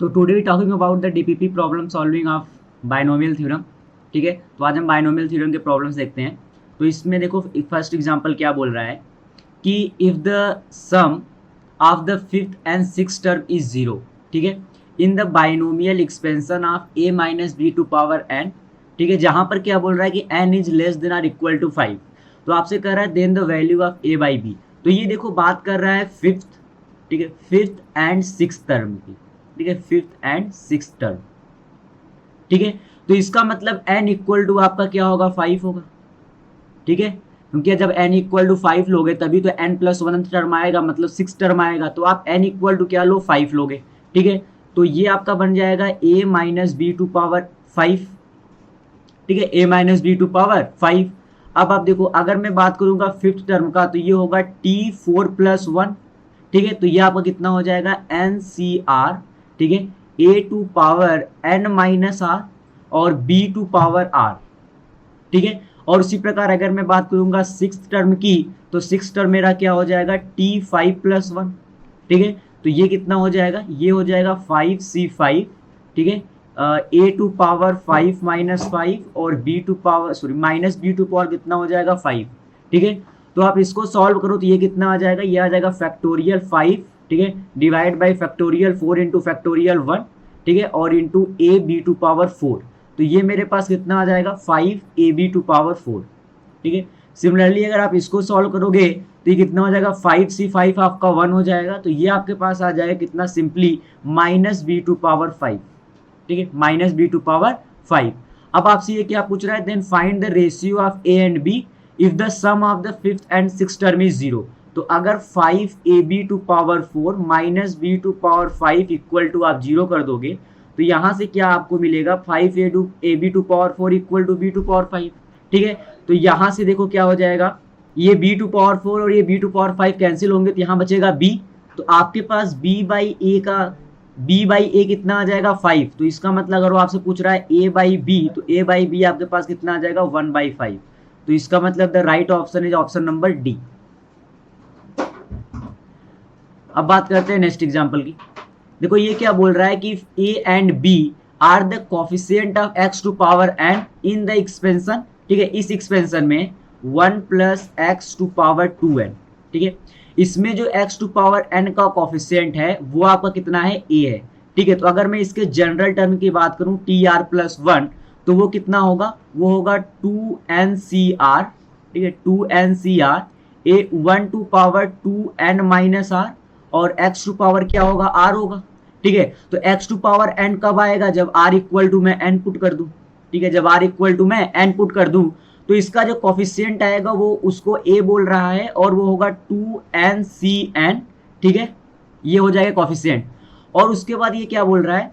तो today we talking about the DPP problem solving of binomial theorem. ठीक है, तो आज हम बायनोमियल थ्योरम के प्रॉब्लम्स देखते हैं। तो इसमें देखो फर्स्ट एग्जांपल क्या बोल रहा है कि if the sum of the fifth and six term is zero, ठीक है, in the binomial expansion of a minus b to power n. ठीक है, जहां पर क्या बोल रहा है कि n is less than or equal to 5। तो आपसे कह रहा है then the value of a by b. तो ये देखो बात कर रहा है फिफ्थ, ठीक है, फिफ्थ एंड सिक्स टर्म की। ठीक है, फिफ्थ एंड सिक्स टर्म। ठीक है, तो इसका मतलब n इक्वल टू आपका क्या होगा, 5 होगा। ठीक है, क्योंकि जब n इक्वल टू 5 लोगे तभी तो n प्लस वन टर्म आएगा, मतलब 6 टर्म आएगा। तो आप n इक्वल टू क्या लो, 5 लोगे। ठीक है, तो ये आपका बन जाएगा a minus b to power 5। ठीक है, a minus b to power 5। अब आप देखो, अगर मैं बात करूंगा फिफ्थ टर्म का तो ये होगा t4 प्लस वन। ठीक है, तो ये आपका कितना हो जाएगा, एन सी आर। ठीक है, A to power N minus are और बी टू पावर आर। ठीक है, और उसी प्रकार अगर मैं बात करूंगा सिक्स टर्म की तो सिक्स टर्म मेरा क्या हो जाएगा, t5 प्लस वन। ठीक है, तो ये कितना हो जाएगा, ये हो जाएगा 5c5। ठीक है, ए टू पावर 5 माइनस 5 और B to power sorry minus b to power कितना हो जाएगा, 5। ठीक है, तो आप इसको सॉल्व करो तो ये कितना आ जाएगा, ये आ जाएगा फैक्टोरियल 5। ठीक है, divide by factorial 4 into factorial 1। ठीक है, और into a b to power 4। तो ये मेरे पास कितना आ जाएगा, 5 ए बी टू पावर 4। ठीक है, सिमिलरली अगर आप इसको सॉल्व करोगे तो ये कितना हो जाएगा, 5c5 आपका 1 हो जाएगा। तो ये आपके पास आ जाएगा कितना, simply minus b to power 5। ठीक है, माइनस बी टू पावर 5। अब आपसे ये क्या पूछ रहा है, then find the ratio of a and b if the sum of the fifth and six term is zero. तो अगर 5 a b to power 4 minus b to power 5 equal to आप जीरो कर दोगे तो यहां से क्या आपको मिलेगा, 5 a b to power 4 equal to b to power 5। ठीक है, तो यहां से देखो क्या हो जाएगा, ये बी टू पावर 4 और ये बी टू पावर 5 कैंसिल होंगे तो यहां बचेगा बी। तो आपके पास बी बाई ए कितना आ जाएगा, 5। तो इसका मतलब अगर वो आपसे पूछ रहा है ए बाई बी तो ए बाई बी आपके पास कितना आ जाएगा, 1/5। तो इसका मतलब the right option is option number D. अब बात करते हैं नेक्स्ट एग्जांपल की। देखो ये क्या बोल रहा है कि a and b are the coefficient of x to power n in the expansion. ठीक है, इस एक्सपेंशन में 1 plus x to power 2n। ठीक है, इसमें जो x टू पावर n का कोफिशिएंट है वो आपका कितना है, a है। ठीक है, तो अगर मैं इसके जनरल टर्म की बात करूं tr प्लस वन तो वो कितना होगा, वो होगा 2ncr। ठीक है, 2ncr a 1 to power 2n minus are और x टू पावर क्या होगा, r होगा। ठीक है, तो x टू पावर n कब आएगा, जब r इक्वल टू मैं n पुट कर दूं। ठीक है, जब r इक्वल टू मैं n पुट कर दूं तो इसका जो कोफिशिएंट आएगा वो उसको a बोल रहा है और वो होगा 2ncn। ठीक है, ये हो जाएगा कोफिशिएंट। और उसके बाद ये क्या बोल रहा है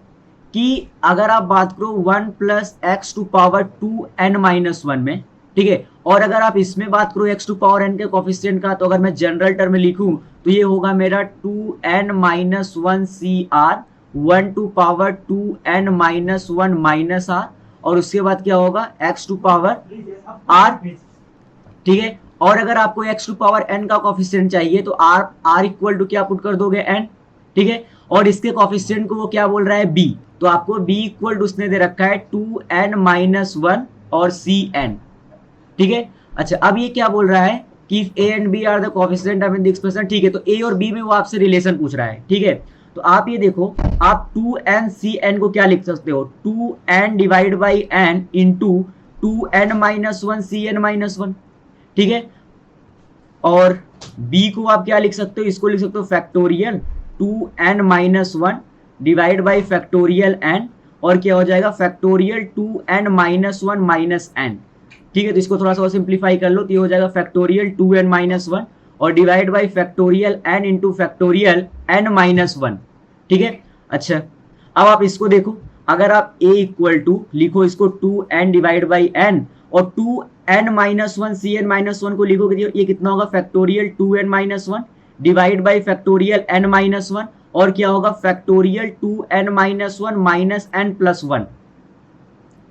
कि अगर आप बात करो 1 plus x to power 2n minus one में। ठीक है, और अगर आप इसमें बात करो x टू पावर n के कोफिशिएंट का तो अगर मैं जनरल टर्म में लिखूं तो ये होगा मेरा 2n minus one c are 1 to power 2n minus one minus are और उसके बाद क्या होगा, x टू पावर r। ठीक है, और अगर आपको x टू पावर n का कोफिशिएंट चाहिए तो r इक्वल टू क्या पुट कर दोगे, n। ठीक है, और इसके कोफिशिएंट को वो क्या बोल रहा है, b। तो आपको b इक्वल टू उसने दे रखा है 2n माइनस वन और cn। ठीक है, अच्छा अब ये क्या बोल रहा है कि a and b are the coefficient of the expression. ठीक है, तो a और b में वो आपसे रिलेशन पूछ रहा है। ठीक है, तो आप ये देखो, आप 2ncn को क्या लिख सकते हो, 2n divide by n into 2n minus one cn minus one. ठीक है, और b को आप क्या लिख सकते हो, इसको लिख सकते हो factorial 2n minus one divide by factorial n और क्या हो जाएगा, factorial 2n minus one minus n। ठीक है, तो इसको थोड़ा सा सिंप्लीफाई कर लो तो ये हो जाएगा फैक्टोरियल 2n माइनस वन और divide by factorial n into factorial n minus one. ठीक है, अच्छा अब आप इसको देखो, अगर आप a इक्वल टू लिखो इसको 2n डिवाइड बाई n और 2n minus one c n minus one को लिखोगे ये कितना होगा, factorial 2n minus one divide by factorial n minus one और क्या होगा, factorial 2n minus one minus n plus one.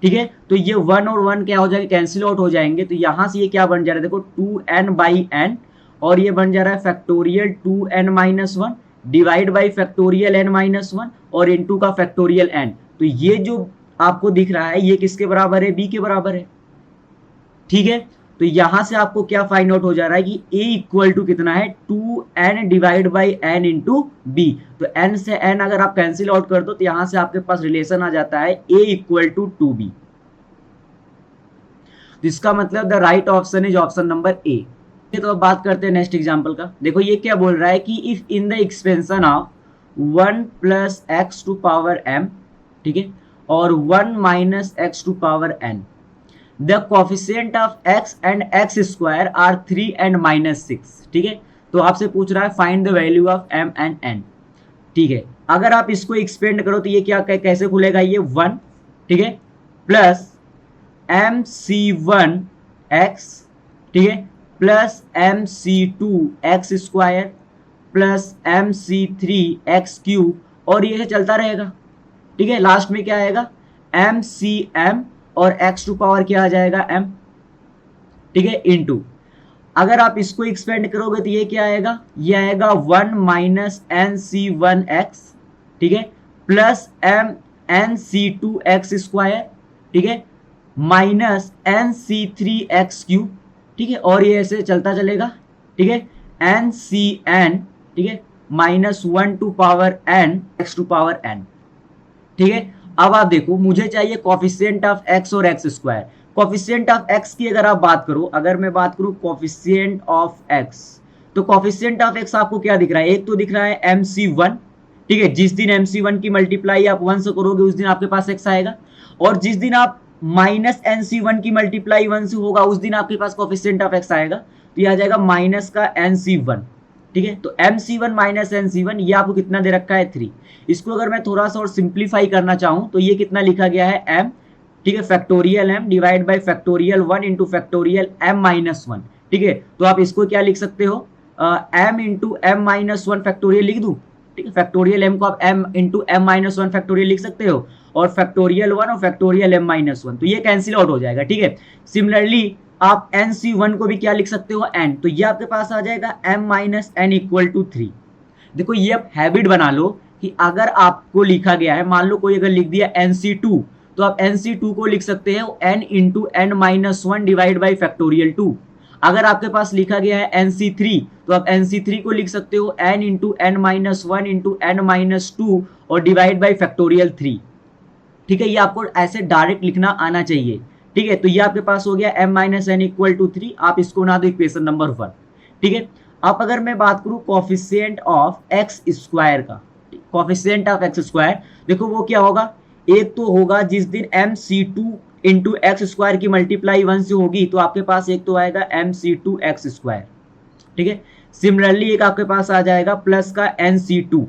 ठीक है, तो ये 1 और 1 क्या हो जाएगा, कैंसिल आउट हो जाएंगे। तो यहां से ये क्या बन जा रहा है, देखो 2n बाई n और ये बन जा रहा है factorial 2n minus one divide by factorial n minus one और इंटू का फैक्टोरियल n। तो ये जो आपको दिख रहा है ये किसके बराबर है, b के बराबर है। ठीक है, तो यहां से आपको क्या फाइंड आउट हो जा रहा है कि a इक्वल टू कितना है 2n divide by n into b. तो n से n अगर आप कैंसिल आउट कर दो तो यहां से आपके पास रिलेशन आ जाता है a इक्वल टू 2b। तो इसका मतलब the right option is option number ए। तो अब बात करते हैं नेक्स्ट एग्जांपल का। देखो ये क्या बोल रहा है कि if in the expansion of 1 plus x to power m, ठीक है, और 1 minus x to power n, the coefficient of x and x square are 3 and minus 6। ठीक है, तो आपसे पूछ रहा है find the value of m and n। ठीक है, अगर आप इसको एक्सपेंड करो तो ये क्या कैसे खुलेगा, ये 1, ठीक है, प्लस mc1 x, ठीक है, plus mc2 x square plus mc3 x cube, और ये चलता रहेगा। ठीक है, लास्ट में क्या आएगा mcm और x टू पावर क्या आ जाएगा m, ठीक है, इनटू अगर आप इसको एक्सपेंड करोगे तो ये क्या आएगा, ये आएगा 1 माइनस nc1 x, ठीक है, प्लस nc2 x स्क्वायर, ठीक है, माइनस nc3 x क्यूब, ठीक है, और ये ऐसे चलता चलेगा। ठीक है, ncn, ठीक है, minus 1 to power n x to power n। ठीक है, अब आप देखो मुझे चाहिए कोफिशिएंट ऑफ x और x square. Coefficient of x की अगर आप बात करो, अगर मैं बात करूं कोफिशिएंट ऑफ x, तो कोफिशिएंट ऑफ x आपको क्या दिख रहा है, एक तो दिख रहा है mc1, ठीक है, जिस दिन mc1 की मल्टीप्लाई आप 1 से करोगे उस दिन आपके पास x आएगा, और जिस दिन आप माइनस nc1 की मल्टीप्लाई 1 से होगा उस दिन आपके पास कोफिशिएंट ऑफ x आएगा, तो ये आ जाएगा माइनस का nc1। ठीक है, तो mc1 माइनस nc1 ये आपको कितना दे रखा है 3। इसको अगर मैं थोड़ा सा और सिंप्लीफाई करना चाहूं तो ये कितना लिखा गया है m, ठीक है, factorial m divide by factorial 1 into factorial m minus 1। ठीक है, तो आप इसको क्या लिख सकते हो, m into m minus 1 factorial लिख दूं। ठीक है, फैक्टोरियल m को आप m into m minus 1 factorial लिख सकते हो, और फैक्टोरियल 1 और फैक्टोरियल m माइनस 1, तो ये कैंसिल आउट हो जाएगा। ठीक है, सिमिलरली आप nc1 को भी क्या लिख सकते हो n, तो ये आपके पास आ जाएगा m minus n equal to 3। देखो ये आप हैबिट बना लो कि अगर आपको लिखा गया है, मान लो कोई अगर लिख दिया nc2, तो आप nc2 को लिख सकते हैं n into n minus 1 divide by factorial 2। अगर आपके पास लिखा गया है nc3, तो आप nc3 को लिख सकते हो n into n minus 1 into n minus 2 और डिवाइड बाई फैक्टोरियल 3। ठीक है, ये आपको ऐसे डायरेक्ट लिखना आना चाहिए। ठीक है, तो ये आपके पास हो गया m minus n equal to 3। आप इसको बना दो इक्वेशन नंबर 1। ठीक है, अब अगर मैं बात करूं कोफिशिएंट ऑफ x स्क्वायर का, कोफिशिएंट ऑफ x स्क्वायर, देखो वो क्या होगा, एक तो होगा जिस दिन mc2 इंटू एक्स स्क्वायर की मल्टीप्लाई 1 से होगी तो आपके पास एक तो आएगा mc2 x स्क्वायर। ठीक है, सिमिलरली एक आपके पास आ जाएगा प्लस का nc2,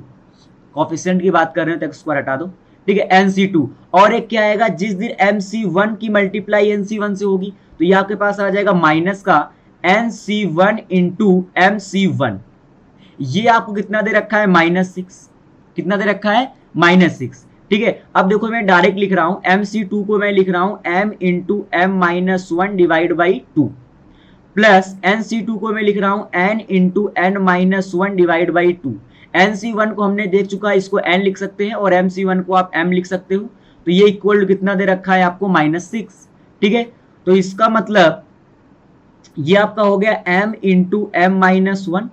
कोफिशिएंट की बात कर रहे हैं तो x स्क्वायर हटा दो। ठीक है, nc2, और एक क्या आएगा जिस दिन mc1 की मल्टीप्लाई nc1 से होगी तो ये आपके पास आ जाएगा माइनस का nc1 इंटू mc1। ये आपको कितना दे रखा है, -6। कितना दे रखा है, -6। ठीक है, अब देखो मैं डायरेक्ट लिख रहा हूं mc2 को मैं लिख रहा हूं m into m minus 1 divide by 2, plus nc2 को मैं लिख रहा हूं n into n minus 1 divide by 2। nc1 को हमने देख चुका है, इसको n लिख सकते हैं, और mc1 को आप m लिख सकते हो, तो ये इक्वल कितना दे रखा है आपको, -6। ठीक है, तो इसका मतलब ये आपका हो गया m into m minus 1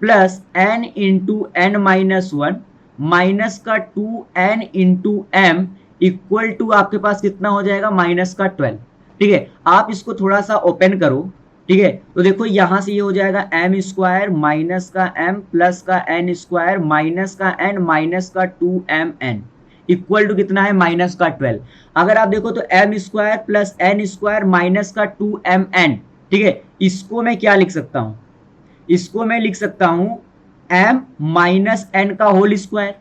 plus n into n minus 1 minus का 2n into m equal to आपके पास कितना हो जाएगा, माइनस का 12। ठीक है, आप इसको थोड़ा सा ओपन करो। ठीक है, तो देखो यहां से ये हो जाएगा m स्क्वायर माइनस का m प्लस का n स्क्वायर माइनस का n माइनस का 2mn इक्वल टू कितना है, माइनस का 12। अगर आप देखो तो m square plus n square minus का 2mn, ठीक है, इसको मैं क्या लिख सकता हूं, इसको मैं लिख सकता हूं m माइनस n का होल स्क्वायर।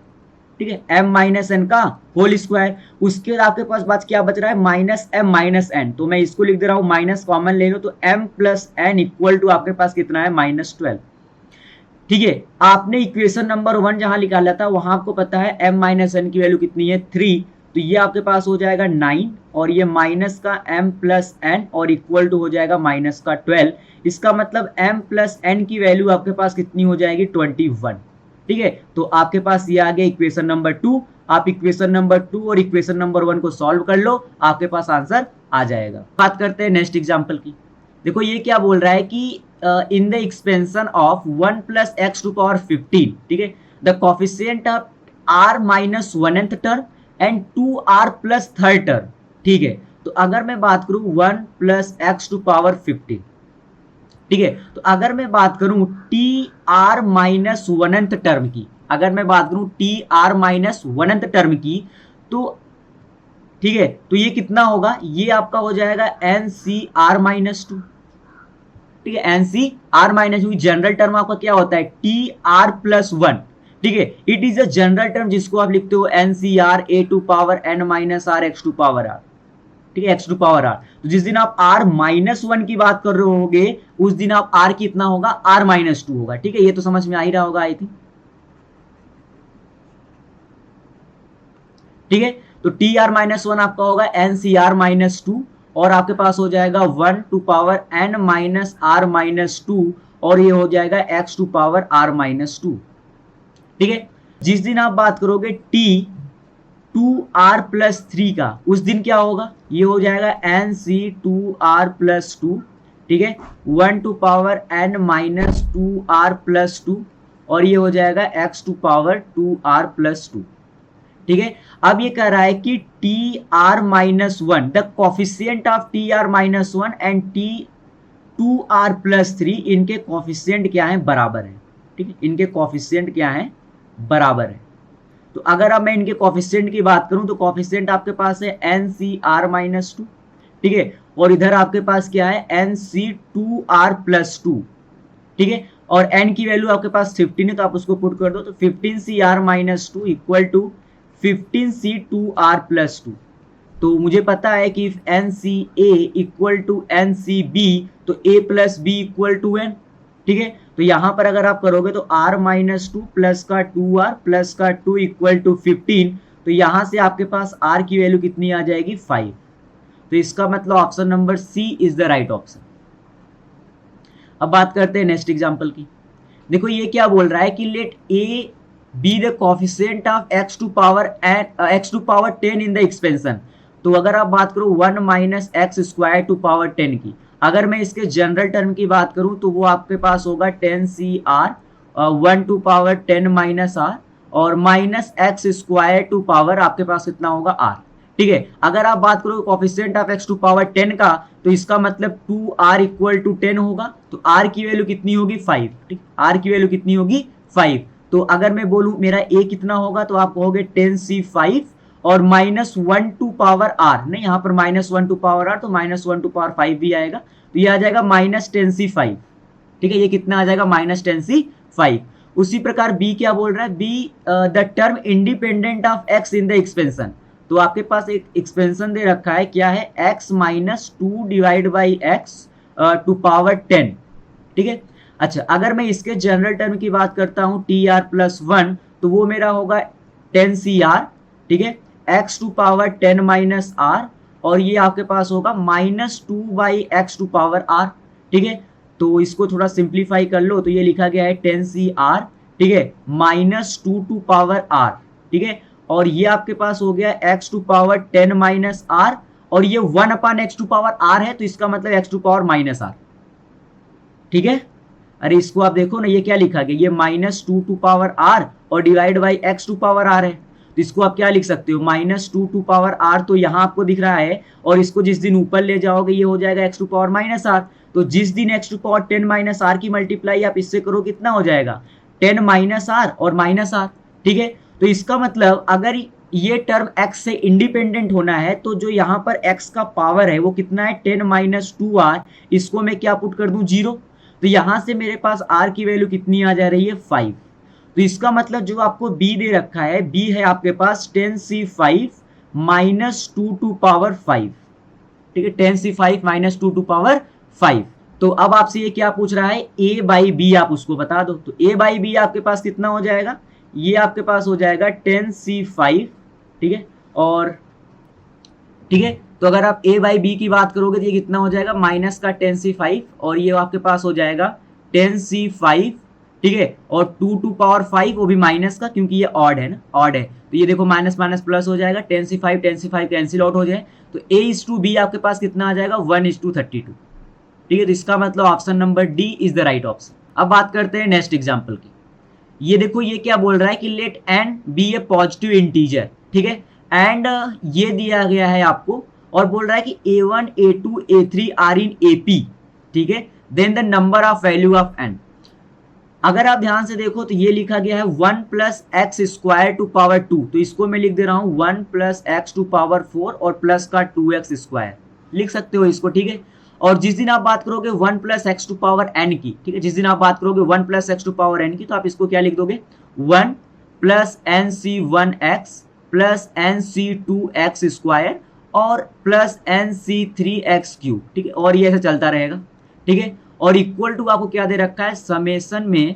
ठीक है, m माइनस n का होल स्क्वायर। उसके बाद आपके पास बात क्या बच रहा है, माइनस m माइनस n, तो मैं इसको लिख दे रहा हूं, माइनस कॉमन ले लो तो m plus n equal to आपके पास कितना है, -12। ठीक है, आपने इक्वेशन नंबर 1 जहां निकाला था वहां आपको पता है m माइनस n की वैल्यू कितनी है, 3, तो ये आपके पास हो जाएगा 9, और ये माइनस का m प्लस n और इक्वल टू हो जाएगा माइनस का 12। इसका मतलब m प्लस n की वैल्यू आपके पास कितनी हो जाएगी, 21। ठीक है। तो आपके पास ये आ गया इक्वेशन नंबर 2। आप इक्वेशन नंबर 2 और इक्वेशन नंबर 1 को सॉल्व कर लो, आपके पास आंसर आ जाएगा। बात करते हैं नेक्स्ट एग्जांपल की। देखो ये क्या बोल रहा है कि in the expansion of 1 plus x to power 15, ठीक है, the coefficient of r minus 1th term and 2r plus third term, ठीक है। तो अगर मैं बात करूं 1 प्लस एक्स टू पावर 15, ठीक है, तो अगर मैं बात करूं T R minus 1th term की, अगर मैं बात करूं T R minus 1th term की, तो ठीक है, तो ये कितना होगा, ये आपका हो जाएगा एन सी आर माइनस 2, ठीक है। N c r minus 2 general term आपका क्या होता है, टी आर प्लस 1, ठीक है। It is a general term जिसको आप लिखते हो n c r a to power N minus r x to power are, ठीक है, एक्स टू पावर आर। तो जिस दिन आप आर माइनस 1 की बात कर रहे होगे उस दिन आप आर कितना होगा, आर माइनस 2 होगा, ठीक है। ये तो समझ में आ ही रहा होगा आई थिंक, ठीक है। तो टी आर माइनस 1 आपका होगा एन सी आर माइनस 2 और आपके पास हो जाएगा 1 to power N minus r minus 2 और ये हो जाएगा x to power r minus 2, ठीक है। जिस दिन आप बात करोगे टी 2r प्लस 3 का, उस दिन क्या होगा, ये हो जाएगा एन सी 2r प्लस 2, ठीक है, 1 to power n minus 2r plus 2 और ये हो जाएगा x to power 2r plus 2, ठीक है। अब ये कह रहा है कि T R minus 1, the coefficient of T R minus 1 and T 2r plus 3, इनके कॉफिशिएंट क्या है, बराबर है, ठीक है, इनके कॉफिशिएंट क्या है, बराबर है। तो अगर अब मैं इनके कॉफिशिएंट की बात करूं तो कॉफिशिएंट आपके पास है एन सी आर माइनस 2, ठीक है, और इधर आपके पास क्या है एन सी 2r प्लस 2, ठीक है, और n की वैल्यू आपके पास 15 है तो आप उसको पुट कर दो, तो 15 c r minus 2 equal to 15 c 2r plus 2। तो मुझे पता है कि if n c a equal to n c b तो a plus b equal to n, ठीक है। तो यहां पर अगर आप करोगे तो r माइनस 2 प्लस का 2r प्लस का 2 इक्वल टू 15, तो यहां से आपके पास r की वैल्यू कितनी आ जाएगी, 5। तो इसका मतलब option number C is the right option. अब बात करते हैं नेक्स्ट एग्जांपल की। देखो ये क्या बोल रहा है कि let a be the coefficient of x to power 10 in the expansion. तो अगर आप बात करो 1 minus x square to power 10 की, अगर मैं इसके जनरल टर्म की बात करूं तो वो आपके पास होगा 10 C are 1 to power 10 minus are और minus x square to power आपके पास कितना होगा, आर, ठीक है। अगर आप बात करो coefficient of x to power 10 का, तो इसका मतलब 2r इक्वल टू 10 होगा, तो r की वैल्यू कितनी होगी, 5, ठीक, r की वैल्यू कितनी होगी, 5। तो अगर मैं बोलूं मेरा a कितना होगा तो आप कहोगे 10c5 और माइनस 1 टू पावर r, नहीं यहाँ पर माइनस 1 टू पावर r तो माइनस 1 टू पावर 5 भी आएगा, तो ये आ जाएगा माइनस 10c5, ठीक है, ये कितना आ जाएगा, माइनस 10c5। उसी प्रकार b क्या बोल रहा है, b the term independent of x in the expansion. तो आपके पास एक एक्सपेंशन दे रखा है, क्या है, x minus 2 divide by x to power 10, ठीक है। अच्छा अगर मैं इसके जनरल टर्म की बात करता हूं टी आर प्लस 1, तो वो मेरा होगा 10 सी आर, ठीक है, x to power 10 minus are और ये आपके पास होगा minus 2 by x to power are, ठीक है। तो इसको थोड़ा सिंप्लीफाई कर लो तो ये लिखा गया है 10 सी आर, ठीक है, माइनस 2 टू पावर आर, ठीक है, और ये आपके पास हो गया x to power 10 minus are और ये 1 upon x to power r है, तो इसका मतलब x to power minus r, ठीक है। अरे इसको आप देखो ना, ये क्या लिखा गया, ये माइनस 2 टू पावर आर और divide by x to power r है, तो इसको आप क्या लिख सकते हो, माइनस 2 टू पावर आर, तो यहाँ आपको दिख रहा है, और इसको जिस दिन ऊपर ले जाओगे ये हो जाएगा x to power minus r. तो जिस दिन x to power 10 minus r की मल्टीप्लाई आप इससे करो कितना हो जाएगा, 10 माइनस आर और माइनस आर, ठीक है। तो इसका मतलब अगर ये टर्म x से इंडिपेंडेंट होना है तो जो यहाँ पर x का पावर है वो कितना है, 10 माइनस 2r, इसको मैं क्या पुट कर दूं, 0। तो यहाँ से मेरे पास r की वैल्यू कितनी आ जा रही है, 5। तो इसका मतलब जो आपको b दे रखा है, b है आपके पास 10c5 माइनस 2 टू पावर 5, ठीक है, 10c5 माइनस 2 टू पावर 5। तो अब आपसे ये क्या पूछ रहा है, a बाई बी आप उसको बता दो, तो a बाई बी आपके पास कितना हो जाएगा, ये आपके पास हो जाएगा 10c5, ठीक है, और ठीक है, तो अगर आप a बाई बी की बात करोगे तो ये कितना हो जाएगा, माइनस का 10c5 और ये आपके पास हो जाएगा 10c5, ठीक है, और 2 टू पावर 5 वो भी माइनस का, क्योंकि ये ऑड है ना, ऑड है, तो ये देखो माइनस माइनस प्लस हो जाएगा, 10 से 5 कैंसिल आउट हो जाए, तो A/B आपके पास कितना आ जाएगा 1:32। ठीक है, तो इसका मतलब option number D is the right option. अब बात करते हैं नेक्स्ट एग्जाम्पल की। ये देखो ये क्या बोल रहा है कि late n B a positive integer, ठीक है, एंड ये दिया गया है आपको, और बोल रहा है कि A1 A2 A3 are in AP, ठीक है, then the number of value of n। अगर आप ध्यान से देखो तो ये लिखा गया है 1 plus x square to power 2, तो इसको मैं लिख दे रहा हूं 1 प्लस एक्स टू पावर 4 और प्लस का 2x स्क्वायर, लिख सकते हो इसको, ठीक है। और जिस दिन आप बात करोगे 1 plus x to power n की, ठीक है, जिस दिन आप बात करोगे 1 plus x to power n की, तो आप इसको क्या लिख दोगे 1 plus nc1x plus nc2x square और प्लस nc3x क्यूब, ठीक है, और ये ऐसे चलता रहेगा, ठीक है। और इक्वल टू आपको क्या दे रखा है, समेशन में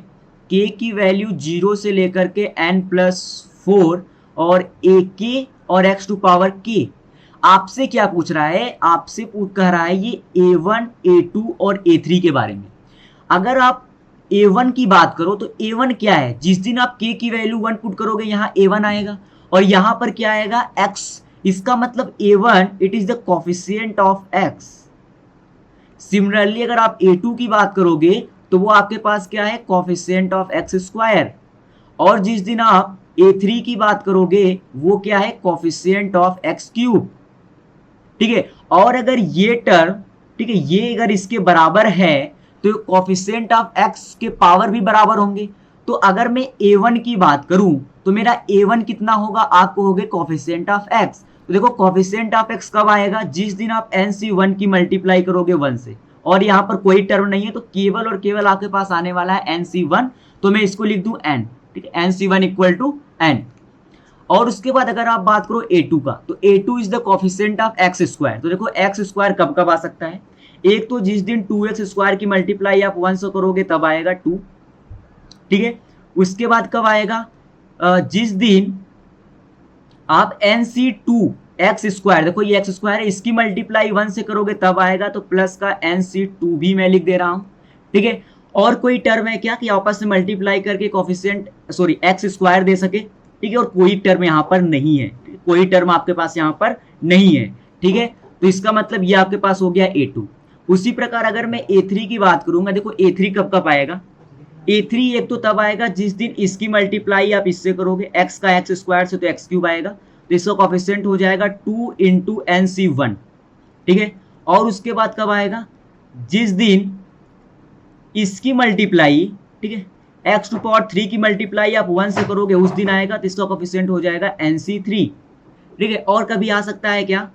k की वैल्यू 0 से लेकर के n+4 और ak और x टू पावर k। आपसे क्या पूछ रहा है, आपसे कह रहा है ये A1 A2 और A3 के बारे में। अगर आप A1 की बात करो तो A1 क्या है, जिस दिन आप k की वैल्यू 1 पुट करोगे यहाँ A1 आएगा, और यहाँ पर क्या आएगा x, इसका मतलब A1 it is the coefficient of x। Similarly अगर आप A2 की बात करोगे तो वो आपके पास क्या है, कोफिशिएंट ऑफ एक्स स्क्वायर, और जिस दिन आप A3 की बात करोगे वो क्या है, कोफिशिएंट ऑफ एक्स क्यूब, ठीक है। और अगर ये टर्म, ठीक है, ये अगर इसके बराबर है तो कोफिशिएंट ऑफ एक्स के पावर भी बराबर होंगे। तो अगर मैं A1 की बात करूं तो मेरा A1 कितना होगा, आपको होगे कोफिशिएंट ऑफ एक्स। तो देखो कोफिशिएंट ऑफ एक्स कब आएगा, जिस दिन आप NC1 की मल्टीप्लाई करोगे 1 से, और यहाँ पर कोई टर्म नहीं है तो केवल और केवल आपके पास आने वाला है NC1, तो मैं इसको लिख दूं n, ठीक है, NC1 इक्वल टू n। और उसके बाद अगर आप बात करो A2 का, तो A2 is the coefficient of x square. तो देखो एक्स स्क्वायर कब कब आ सकता है, एक तो जिस दिन 2x स्क्वायर की मल्टीप्लाई आप 1 से करोगे तब आएगा 2, ठीक है। उसके बाद कब आएगा, जिस दिन आप NC2 x स्क्वायर, देखो ये एक्स स्क्वायर है, इसकी मल्टीप्लाई 1 से करोगे तब आएगा, तो प्लस का NC2 भी मैं लिख दे रहा हूं, ठीक है। और कोई टर्म है क्या कि आपस में मल्टीप्लाई करके कोफिशिएंट सॉरी एक्स स्क्वायर दे सके, ठीक है, और कोई टर्म यहाँ पर नहीं है, कोई टर्म आपके पास यहाँ पर नहीं है, ठीक है। तो इसका मतलब ये आपके पास हो गया A2। उसी प्रकार अगर मैं A3 की बात करूंगा, देखो A3 कब कब आएगा, A3 एक तो तब आएगा जिस दिन इसकी मल्टीप्लाई आप इससे करोगे, x का एक्स स्क्वायर से तो एक्स क्यूब आएगा, तो इसका कोफिशिएंट हो जाएगा 2 इंटू NC1, ठीक है। और उसके बाद कब आएगा, जिस दिन इसकी मल्टीप्लाई, ठीक है, एक्स टू पावर 3 की मल्टीप्लाई आप 1 से करोगे उस दिन आएगा, तो इसका कोफिशिएंट हो जाएगा NC3, ठीक है। और कभी आ सकता है क्या,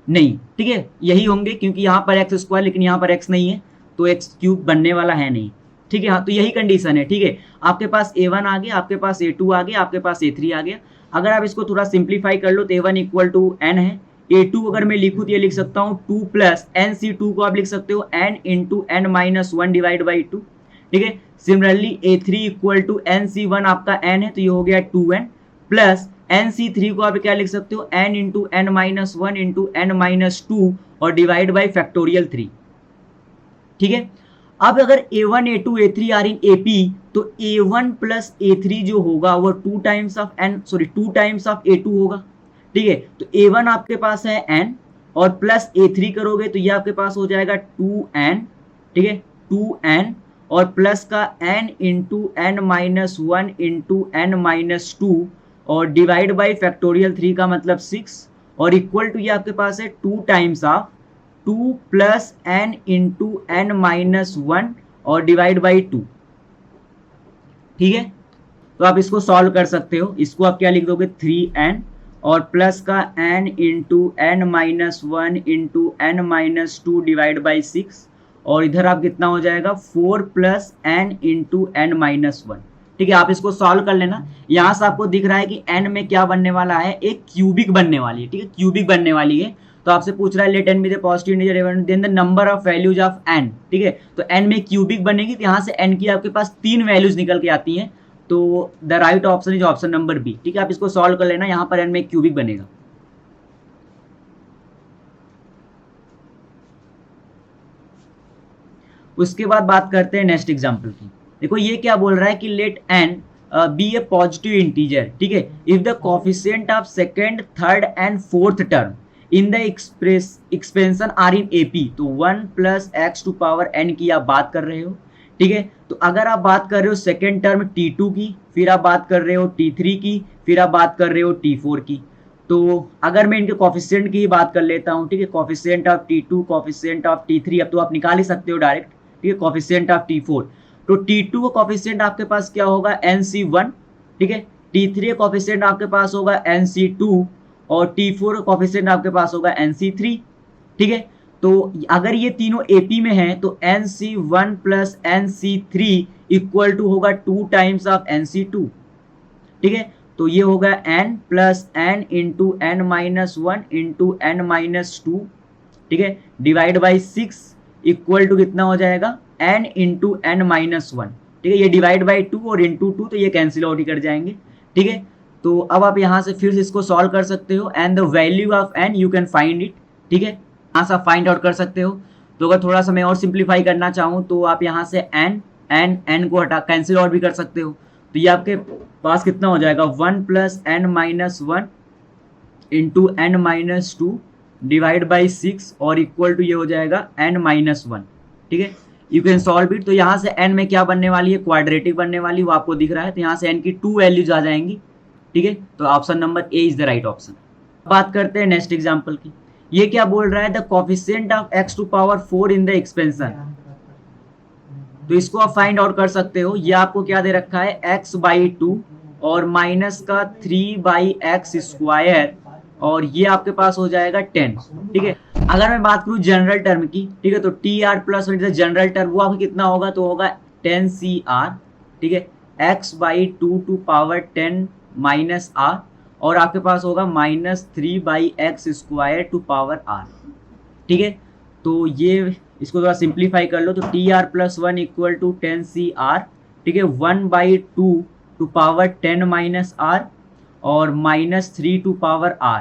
नहीं, ठीक है, यही होंगे, क्योंकि यहाँ पर एक्स स्क्वायर लेकिन यहाँ पर एक्स नहीं है, तो एक्स क्यूब बनने वाला है नहीं, ठीक है। हाँ, तो यही कंडीशन है, ठीक है। आपके पास A1 आ गया, आपके पास A2 आ गया, आपके पास A3 आ गया। अगर आप इसको थोड़ा सिंप्लीफाई कर लो तो A1 इक्वल टू n है, A2 अगर मैं लिखूँ तो ये लिख सकता हूँ 2 प्लस NC2 को आप लिख सकते हो n into n-1 divide by 2, ठीक है। Similarly A3 equal to NC1 आपका n है, तो ये हो गया 2n प्लस NC3 को आप क्या लिख सकते हो n into n-1 into n-2 और डिवाइड बाई फैक्टोरियल 3, ठीक है। अब अगर A1 A2 A3 are in AP, तो A1 प्लस A3 जो होगा वो 2 टाइम्स ऑफ A2 होगा, ठीक है। तो A1 आपके पास है n और प्लस A3 करोगे तो ये आपके पास हो जाएगा 2n, ठीक है, 2n और प्लस का n into n-1 into n-2 और डिवाइड बाई फैक्टोरियल 3 का मतलब 6 और इक्वल टू ये आपके पास है 2 times of 2 plus n into n-1 और डिवाइड बाई 2, ठीक है। तो आप इसको सॉल्व कर सकते हो, इसको आप क्या लिख दोगे 3n और प्लस का n into n-1 into n-2 divide by 6 और इधर आप कितना हो जाएगा 4 प्लस n इंटू n-1, ठीक है। आप इसको सॉल्व कर लेना। यहाँ से आपको दिख रहा है कि n में क्या बनने वाला है, एक क्यूबिक बनने वाली है, ठीक है, क्यूबिक बनने वाली है। तो आपसे पूछ रहा है let n be the positive integer then the number of values of n, ठीक है। तो n में क्यूबिक बनेगी, तो यहाँ से n की आपके पास 3 वैल्यूज निकल के आती हैं, तो the right option is option number b, ठीक है। आप इसको सॉल्व कर लेना, यहाँ पर n में क्यूबिक बनेगा। उसके बाद बात करते हैं नेक्स्ट एग्जाम्पल की। देखो ये क्या बोल रहा है कि let n be a positive integer, ठीक है, if the coefficient of second third and fourth term in the expansion are in AP, तो 1 plus x to power n की आप बात कर रहे हो, ठीक है। तो अगर आप बात कर रहे हो सेकेंड टर्म T2 की, फिर आप बात कर रहे हो T3 की, फिर आप बात कर रहे हो T4 की, तो अगर मैं इनके कॉफिशिएंट की ही बात कर लेता हूँ, ठीक है, coefficient of T2, coefficient of T3, अब तो आप निकाल ही सकते हो डायरेक्ट, ठीक है, कॉफिशिएंट ऑफ T4, तो T2 का कॉफिशिएंट आपके पास क्या होगा NC1, ठीक है, T3 का कॉफिशिएंट आपके पास होगा NC2 और T4 का कॉफिशिएंट आपके पास होगा NC3, ठीक है। तो अगर ये तीनों AP में हैं तो NC1 plus NC3 equal to होगा 2 टाइम्स ऑफ NC2, ठीक है। तो ये होगा n plus n into n minus 1 into n minus 2, ठीक है, डिवाइड बाई 6 इक्वल टू कितना हो जाएगा n इंटू n माइनस 1, ठीक है। ये डिवाइड बाई 2 और इंटू 2 तो ये कैंसिल आउट ही कर जाएंगे, ठीक है। तो अब आप यहाँ से फिर से इसको सॉल्व कर सकते हो and the value of n you can find it, ठीक है, यहाँ से आप फाइंड आउट कर सकते हो। तो अगर थोड़ा सा मैं और सिंप्लीफाई करना चाहूँ तो आप यहाँ से n को हटा कैंसिल आउट भी कर सकते हो, तो ये आपके पास कितना हो जाएगा 1 plus n minus 1 into n minus 2 divide by 6 और इक्वल टू ये हो जाएगा n माइनस 1, ठीक है। You can solve it. तो यहाँ से n में क्या बनने वाली है, क्वाड्रेटिक बनने वाली, वो आपको दिख रहा है, तो यहाँ से n की 2 वैल्यूज आ जाएंगी, ठीक है। तो option number A is the right option. बात करते हैं नेक्स्ट एग्जाम्पल की। ये क्या बोल रहा है, the coefficient of x to power 4 in the expansion, तो इसको आप फाइंड आउट कर सकते हो। ये आपको क्या दे रखा है x/2 और माइनस का 3/x स्क्वायर और ये आपके पास हो जाएगा 10, ठीक है। अगर मैं बात करूँ जनरल टर्म की, ठीक है, तो TR प्लस जनरल टर्म वो आपको कितना होगा, तो होगा 10CR, ठीक है, x/2 to power 10 minus r और आपके पास होगा minus 3/x square to power r, ठीक है। तो ये इसको थोड़ा सिंप्लीफाई कर लो, तो TR plus 1 equal to 10CR, ठीक है, 1/2 टू पावर 10 माइनस r और माइनस 3 टू पावर r,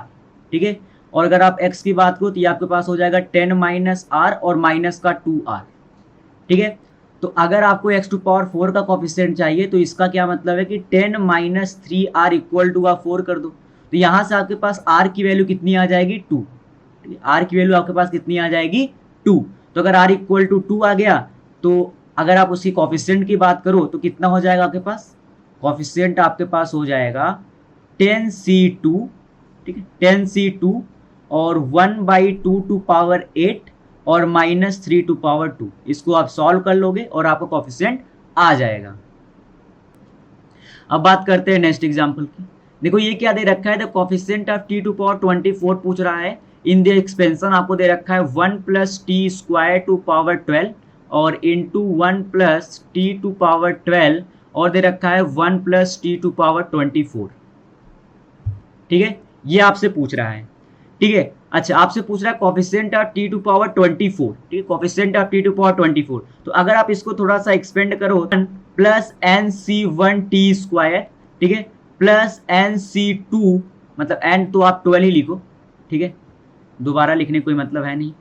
ठीक है। और अगर आप x की बात करो तो ये आपके पास हो जाएगा 10 माइनस r और माइनस का 2r, ठीक है। तो अगर आपको x टू पावर 4 का कोफिशिएंट चाहिए तो इसका क्या मतलब है कि 10 माइनस 3r इक्वल टू आप 4 कर दो, तो यहाँ से आपके पास r की वैल्यू कितनी आ जाएगी 2, r की वैल्यू आपके पास कितनी आ जाएगी 2। तो अगर r इक्वल टू 2 आ गया तो अगर आप उसकी कोफिशिएंट की बात करो तो कितना हो जाएगा आपके पास, कोफिशिएंट आपके पास हो जाएगा 10C2, ठीक है, 10C2 और 1/2 टू पावर 8 और माइनस 3 टू पावर 2, इसको आप सॉल्व कर लोगे और आपका कोफिशिएंट आ जाएगा। अब बात करते हैं नेक्स्ट एग्जांपल की। देखो ये क्या दे रखा है, the coefficient of t to power 24 पूछ रहा है, इन द एक्सपेंशन आपको दे रखा है 1 plus t square to power 12 और into 1 plus t to power 12 और दे रखा है 1 प्लस टी टू पावर 24, ठीक है, ये आपसे पूछ रहा है, ठीक है। अच्छा आपसे पूछ रहा है coefficient of t to power 24, ठीक है, coefficient of t to power 24, तो अगर आप इसको थोड़ा सा एक्सपेंड करो प्लस NC1 t स्क्वायर, ठीक है, प्लस NC2 मतलब n तो आप 12 ही लिखो, ठीक है, दोबारा लिखने कोई मतलब है नहीं,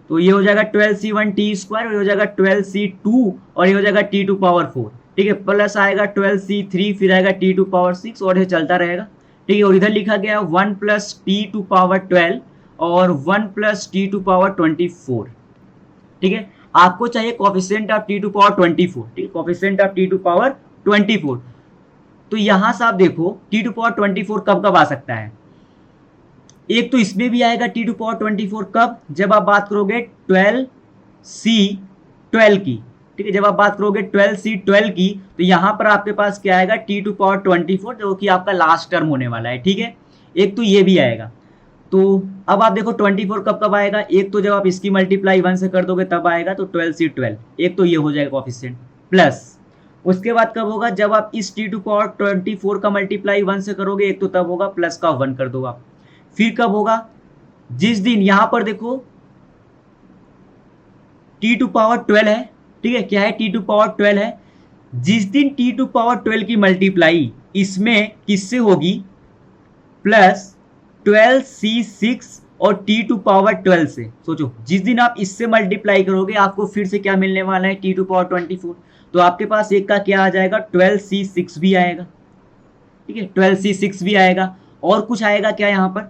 तो ये हो जाएगा 12C1 t स्क्वायर और ये हो जाएगा 12C2 और ये हो जाएगा t टू पावर 4, ठीक है, प्लस आएगा 12C3 फिर आएगा t टू पावर 6 और ये चलता रहेगा, ठीक है। और इधर लिखा गया 1 प्लस टी टू पावर 12 और 1 प्लस टी टू पावर 24, ठीक है। आपको चाहिए coefficient of t to power 24, ठीक है, coefficient of t to power 24। तो यहां से आप देखो t टू पावर 24 कब कब आ सकता है, एक तो इसमें भी आएगा t टू पावर 24 कब, जब आप बात करोगे 12C12 की, ठीक है, जब आप बात करोगे 12C12 की तो यहां पर आपके पास क्या आएगा t टू पावर 24 जो कि आपका लास्ट टर्म होने वाला है, ठीक है, एक तो ये भी आएगा। तो अब आप देखो 24 कब कब आएगा, एक तो जब आप इसकी मल्टीप्लाई 1 से कर दोगे तब आएगा, तो 12C12 एक तो ये हो जाएगा कोफिशिएंट, प्लस उसके बाद कब होगा जब आप इस t टू पावर 24 का मल्टीप्लाई 1 से करोगे, एक तो तब होगा प्लस का 1 कर दो आप, फिर कब होगा जिस दिन यहां पर देखो t टू पावर 12 है, ठीक है, क्या है t टू पावर 12 है, जिस दिन t टू पावर 12 की मल्टीप्लाई इसमें किससे होगी प्लस 12C6 और टी टू पावर 12 से। सोचो जिस दिन आप इससे मल्टीप्लाई करोगे आपको फिर से क्या मिलने वाला है, टी टू पावर 24। तो आपके पास एक का क्या आ जाएगा, 12c6 भी आएगा, ठीक है, 12c6 भी आएगा। और कुछ आएगा क्या यहाँ पर,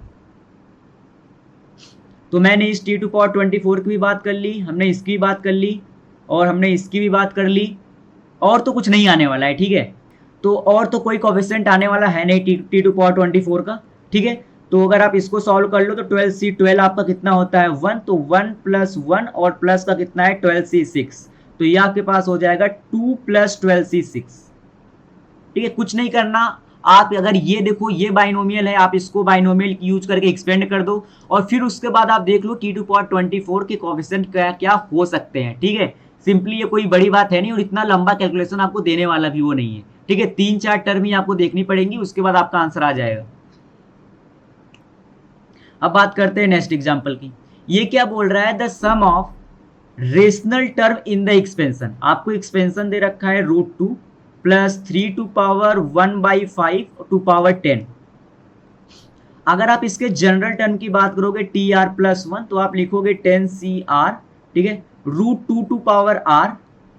तो मैंने इस टी टू पावर 24 की भी बात कर ली, हमने इसकी भी बात कर ली, और हमने इसकी भी बात कर ली, और तो कुछ नहीं आने वाला है, ठीक है। तो और तो कोई कोफिशिएंट आने वाला है नहीं टी टू पावर 24 का, ठीक है। तो अगर आप इसको सॉल्व कर लो तो 12c12 आपका कितना होता है 1, तो 1 + 1 और प्लस का कितना है 12c6, तो ये आपके पास हो जाएगा 2 + 12c6, ठीक है। कुछ नहीं करना, आप अगर ये देखो ये बाइनोमियल है, आप इसको बाइनोमियल यूज करके एक्सपेंड कर दो, और फिर उसके बाद आप देख लो टी टू पावर 24 के कोफिशिएंट क्या क्या हो सकते हैं, ठीक है। सिंपली ये कोई बड़ी बात है नहीं, और इतना लंबा कैलकुलेशन आपको देने वाला भी वो नहीं है, ठीक है। 3-4 टर्म ही आपको देखनी पड़ेंगी, उसके बाद आपका आंसर आ जाएगा। अब बात करते हैं नेक्स्ट एग्जांपल की। ये क्या बोल रहा है, the sum of rational term in the expansion. आपको एक्सपेंशन दे रखा है √2 + 3 टू पावर 1/5 टू पावर 10। अगर आप इसके जनरल टर्म की बात करोगे TR + 1, तो आप लिखोगे 10CR, ठीक है, √2 to power R,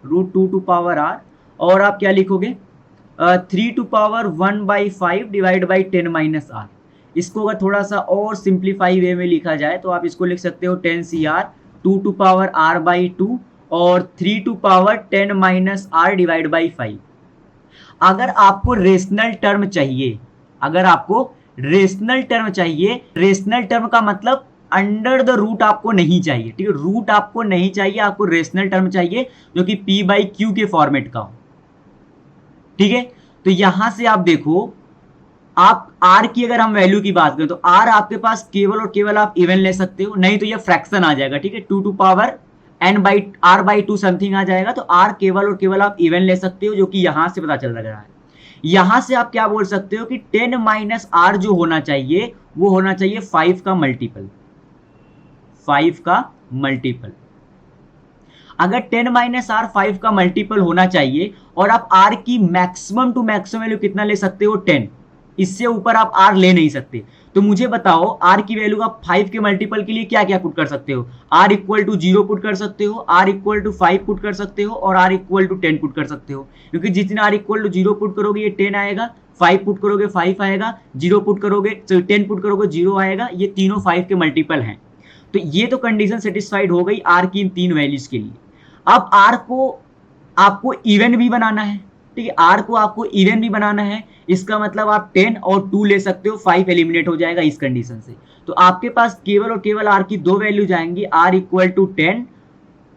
√2 to power R, और आप क्या लिखोगे 3 to power 1/5 divide by 10 - R। इसको अगर थोड़ा सा और सिंप्लीफाई वे में लिखा जाए तो आप इसको लिख सकते हो 10CR 2 टू पावर R/2 और 3 to power 10 - R divide by 5। अगर आपको रेशनल टर्म चाहिए, अगर आपको रेशनल टर्म चाहिए, रेशनल टर्म का मतलब अंडर द रूट आपको नहीं चाहिए, ठीक है, रूट आपको नहीं चाहिए, आपको रेशनल टर्म चाहिए जो कि P/Q के फॉर्मेट का हो, ठीक है। तो यहां से आप देखो, आप R की अगर हम वैल्यू की बात करें तो R आपके पास केवल और केवल आप इवन ले सकते हो, नहीं तो ये फ्रैक्शन आ जाएगा, ठीक है, 2 टू पावर n/R/2 समथिंग आ जाएगा। तो R केवल और केवल आप इवन ले सकते हो, जो कि यहां से पता चल रहा है। यहां से आप क्या बोल सकते हो कि 10 - R जो होना चाहिए वो होना चाहिए 5 का मल्टीपल, 5 का मल्टीपल। अगर 10 - R 5 का मल्टीपल होना चाहिए, और आप R की मैक्सिमम टू मैक्सिमम वैल्यू कितना ले सकते हो 10, इससे ऊपर आप R ले नहीं सकते। तो मुझे बताओ R की वैल्यू आप 5 के मल्टीपल के लिए क्या क्या पुट कर सकते हो, R = 0 पुट कर सकते हो, R = 5 पुट कर सकते हो, और R = 10 पुट कर सकते हो। क्योंकि जिस दिन R = 0 पुट करोगे ये 10 आएगा, 5 पुट करोगे 5 आएगा, 0 पुट करोगे 10 पुट करोगे 0 आएगा, ये तीनों 5 के मल्टीपल हैं। तो ये तो कंडीशन सेटिस्फाइड हो गई R की इन 3 वैल्यूज के लिए। अब R को आपको इवन भी बनाना है, ठीक है, R को आपको इवन भी बनाना है, इसका मतलब आप 10 और 2 ले सकते हो, 5 एलिमिनेट हो जाएगा इस कंडीशन से। तो आपके पास केवल और केवल R की 2 वैल्यू जाएंगी, R = 10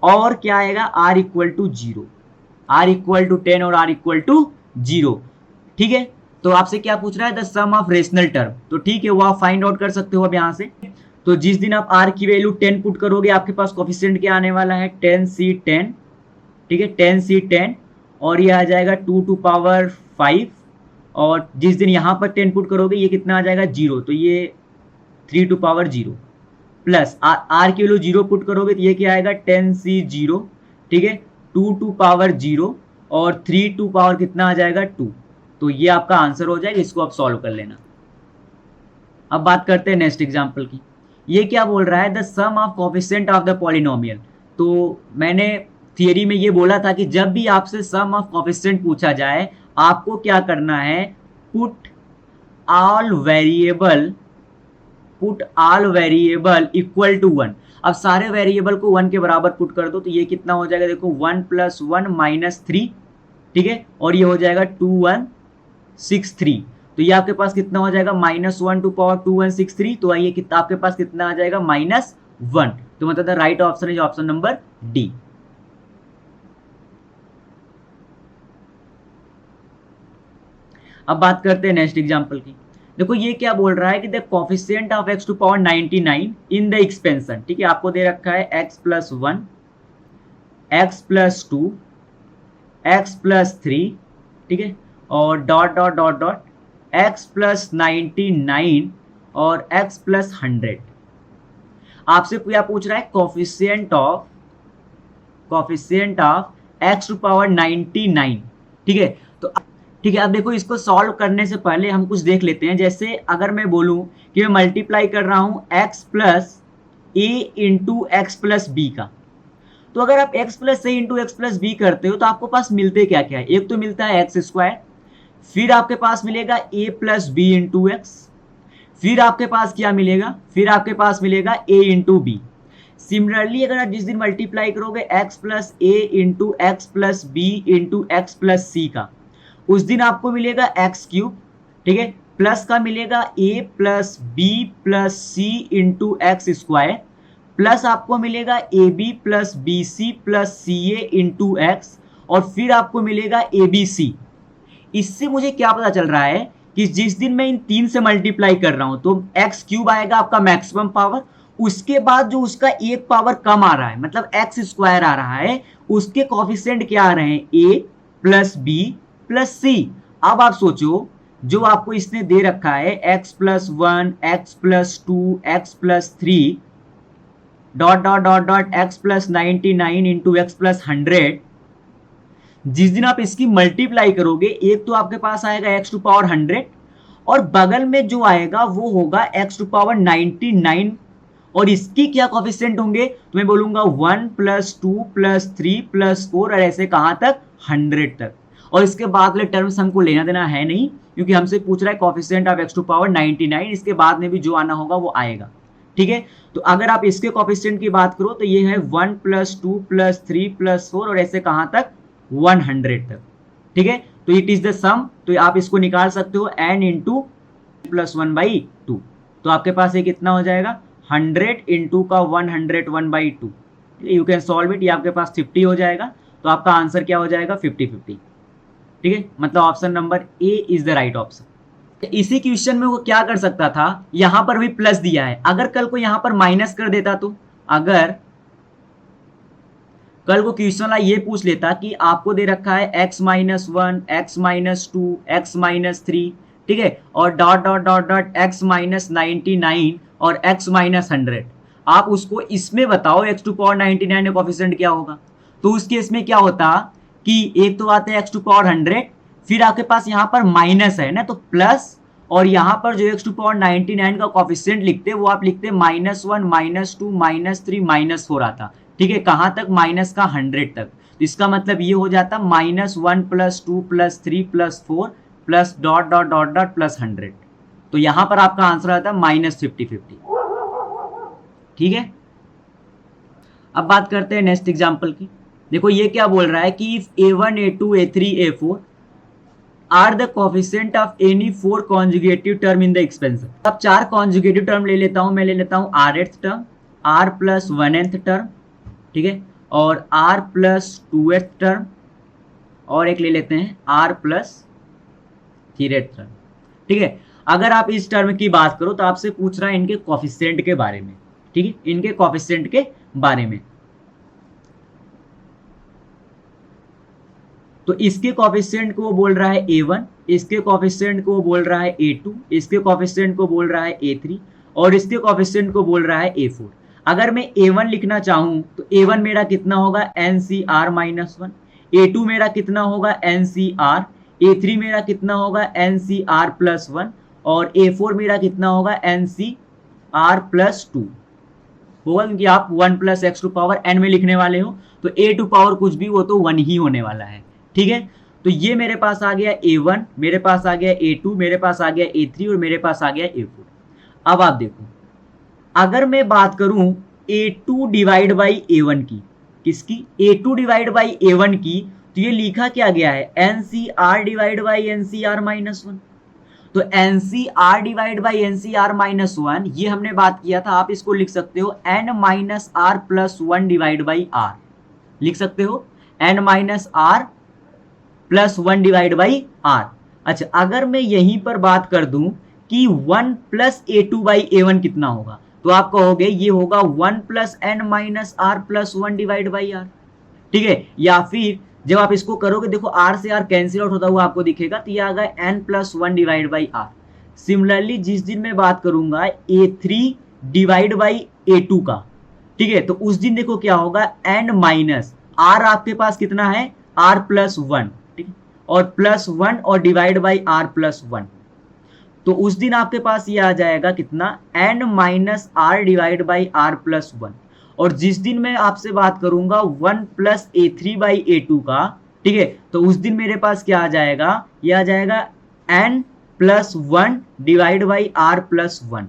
और क्या आएगा R = 0, R = 10 और R = 0, ठीक है। तो आपसे क्या पूछ रहा है, the sum of rational term, तो ठीक है वो आप फाइंड आउट कर सकते हो अब यहाँ से। तो जिस दिन आप R की वैल्यू 10 पुट करोगे आपके पास कोफिशिएंट क्या आने वाला है 10C10, ठीक है, 10C10, और ये आ जाएगा 2 टू पावर 5, और जिस दिन यहाँ पर 10 पुट करोगे ये कितना आ जाएगा 0, तो ये 3 टू पावर 0, प्लस R की वैल्यू 0 पुट करोगे तो ये क्या आएगा 10C0, ठीक है, 2 टू पावर 0 और 3 टू पावर कितना आ जाएगा 2। तो ये आपका आंसर हो जाएगा, इसको आप सॉल्व कर लेना। अब बात करते हैं नेक्स्ट एग्जाम्पल की। ये क्या बोल रहा है, the sum of coefficient of the polynomial. तो मैंने थियरी में ये बोला था कि जब भी आपसे सम ऑफ कोफिशिएंट पूछा जाए आपको क्या करना है, put all variable equal to 1। अब सारे वेरिएबल को 1 के बराबर पुट कर दो, तो ये कितना हो जाएगा, देखो 1 + 1 - 3, ठीक है, और ये हो जाएगा 2163। तो ये आपके पास कितना हो जाएगा -1 टू पावर 2163, तो ये कितना आपके पास कितना आ जाएगा -1। तो मतलब the right option is option number D. अब बात करते हैं नेक्स्ट एग्जांपल की। देखो ये क्या बोल रहा है कि the coefficient of x to power 99 in the expansion, ठीक है, आपको दे रखा है x + 1, x + 2, x + 3, ठीक है, और dot dot dot dot x + 99 और x + 100। आपसे क्या पूछ रहा है, coefficient of x to power 99, ठीक है। तो ठीक है, अब देखो इसको सॉल्व करने से पहले हम कुछ देख लेते हैं। जैसे अगर मैं बोलूं कि मैं मल्टीप्लाई कर रहा हूं x plus A into X plus B का, तो अगर आप x plus A into X plus B करते हो तो आपको पास मिलते क्या क्या है? एक तो मिलता है एक्स स्क्वायर, फिर आपके पास मिलेगा a plus B into x, फिर आपके पास क्या मिलेगा? फिर आपके पास मिलेगा a इंटू बी। सिमिलरली अगर आप जिस दिन मल्टीप्लाई करोगे x plus A into X plus B into X plus C का, उस दिन आपको मिलेगा एक्स क्यूब, ठीक है, प्लस का मिलेगा a plus b plus c into x square, plus आपको मिलेगा a b plus b c plus c a into x, और फिर आपको मिलेगा ए बी सी। इससे मुझे क्या पता चल रहा है कि जिस दिन मैं इन तीन से मल्टीप्लाई कर रहा हूं तो एक्स क्यूब आएगा आपका मैक्सिमम पावर, उसके बाद जो उसका एक पावर कम आ रहा है मतलब एक्स स्क्वायर आ रहा है, उसके कोफिशिएंट क्या आ रहे हैं? ए प्लस बी प्लस सी। अब आप सोचो जो आपको इसने दे रखा है x plus one, x plus two, x plus three, dot dot dot dot x plus 99 into X plus 100, जिस दिन आप इसकी मल्टीप्लाई करोगे एक तो आपके पास आएगा x टू पावर 100 और बगल में जो आएगा वो होगा x टू पावर 99, और इसकी क्या कोफिशिएंट होंगे? तो मैं बोलूंगा 1 प्लस 2 प्लस 3 प्लस 4 और ऐसे कहां तक? 100 तक। और इसके बाद वाले टर्म्स हमको लेना देना है नहीं, क्योंकि हमसे पूछ रहा है coefficient of x to power 99, इसके बाद में भी जो आना होगा वो आएगा। ठीक है, तो अगर आप इसके कोफिशिएंट की बात करो तो ये है 1 प्लस 2 प्लस 3 प्लस 4 और ऐसे कहां तक? 100 तक। ठीक है, तो इट इज द सम, तो आप इसको निकाल सकते हो n इंटू प्लस 1/2, तो आपके पास ये कितना हो जाएगा? 100 इंटू का 100 1/2। यू कैन सॉल्व इट, ये आपके पास 50 हो जाएगा, तो आपका आंसर क्या हो जाएगा? 50-50। ठीक है, मतलब option number A is the right option. इसी क्वेश्चन में वो क्या कर सकता था, यहां पर भी प्लस दिया है, अगर कल को यहां पर माइनस कर देता, तो अगर कल को क्वेश्चन वाला ये पूछ लेता कि आपको दे रखा है x minus 1, x minus 2, x minus 3, ठीक है, और dot dot dot dot x minus 99 और x माइनस 100, आप उसको इसमें बताओ x टू पावर 99 में कोफिशिएंट क्या होगा? तो उस केस में क्या होता कि एक तो आते हैं x टू पावर 100, फिर आपके पास यहाँ पर माइनस है ना, तो प्लस, और यहाँ पर जो x टू पावर 99 का कोफिशिएंट लिखते वो आप लिखते -1, -2, -3, -4 आता। ठीक है, कहां तक? माइनस का 100 तक। तो इसका मतलब ये हो जाता -1 plus 2 plus 3 plus 4 plus dot dot dot dot plus 100। तो यहां पर आपका आंसर आता है -50-50। ठीक है, अब बात करते हैं नेक्स्ट एग्जांपल की। देखो ये क्या बोल रहा है कि if a1 a2 a3 a4 are the coefficient of any 4 conjugative term in the expansion. अब 4 कॉन्जुगेटिव टर्म ले लेता हूं, मैं ले लेता हूं rth term, r plus 1nth term, ठीक है, और r प्लस 2th टर्म, और एक ले लेते हैं r प्लस 3th टर्म। ठीक है, अगर आप इस टर्म की बात करो तो आपसे पूछ रहा है इनके कोफिशिएंट के बारे में। ठीक है, इनके कोफिशिएंट के बारे में, तो इसके कोफिशिएंट को वो बोल रहा है a1, इसके कोफिशिएंट को वो बोल रहा है a2, इसके कोफिशिएंट को बोल रहा है a3, और इसके कोफिशिएंट को बोल रहा है a4। अगर मैं a1 लिखना चाहूं तो a1 मेरा कितना होगा? NCR-1, a2 मेरा कितना होगा? NCR, a3 मेरा कितना होगा? NCR+1, और a4 मेरा कितना होगा? NCR+2 होगा, क्योंकि आप 1 plus x to power n में लिखने वाले हो, तो a टू पावर कुछ भी वो तो 1 ही होने वाला है। ठीक है, तो ये मेरे पास आ गया a1, मेरे पास आ गया a2, मेरे पास आ गया a3 और मेरे पास आ गया a4। अब आप देखो, अगर मैं बात करूं a2 डिवाइड बाई a1 की, किसकी? a2 डिवाइड बाई a1 की, तो ये लिखा क्या गया है? NCR divide by NCR-1। तो NCR डिवाइड बाई NCR-1 ये हमने बात किया था, आप इसको लिख सकते हो n-r+1 डिवाइड बाई r, लिख सकते हो n-r+1 डिवाइड बाई r। अच्छा, अगर मैं यहीं पर बात कर दूं कि 1 प्लस a2 बाई a1 कितना होगा, तो आप कहोगे ये होगा 1 plus n-r+1 divide by r। ठीक है, या फिर जब आप इसको करोगे, देखो r से r कैंसिल आउट होता हुआ आपको दिखेगा, तो ये आ गया n+1 divide by r। Similarly जिस दिन मैं बात करूंगा a3 डिवाइड बाई a2 का, ठीक है, तो उस दिन देखो क्या होगा? n माइनस r, आपके पास कितना है? r+1, ठीक है, और +1 और डिवाइड बाई r+1, तो उस दिन आपके पास ये आ जाएगा कितना, n minus r divide by r+1। और जिस दिन मैं आपसे बात करूंगा 1 + a3/a2 का, ठीक है, तो उस दिन मेरे पास क्या आ जाएगा, ये आ जाएगा n+1 डिवाइड बाई r+1।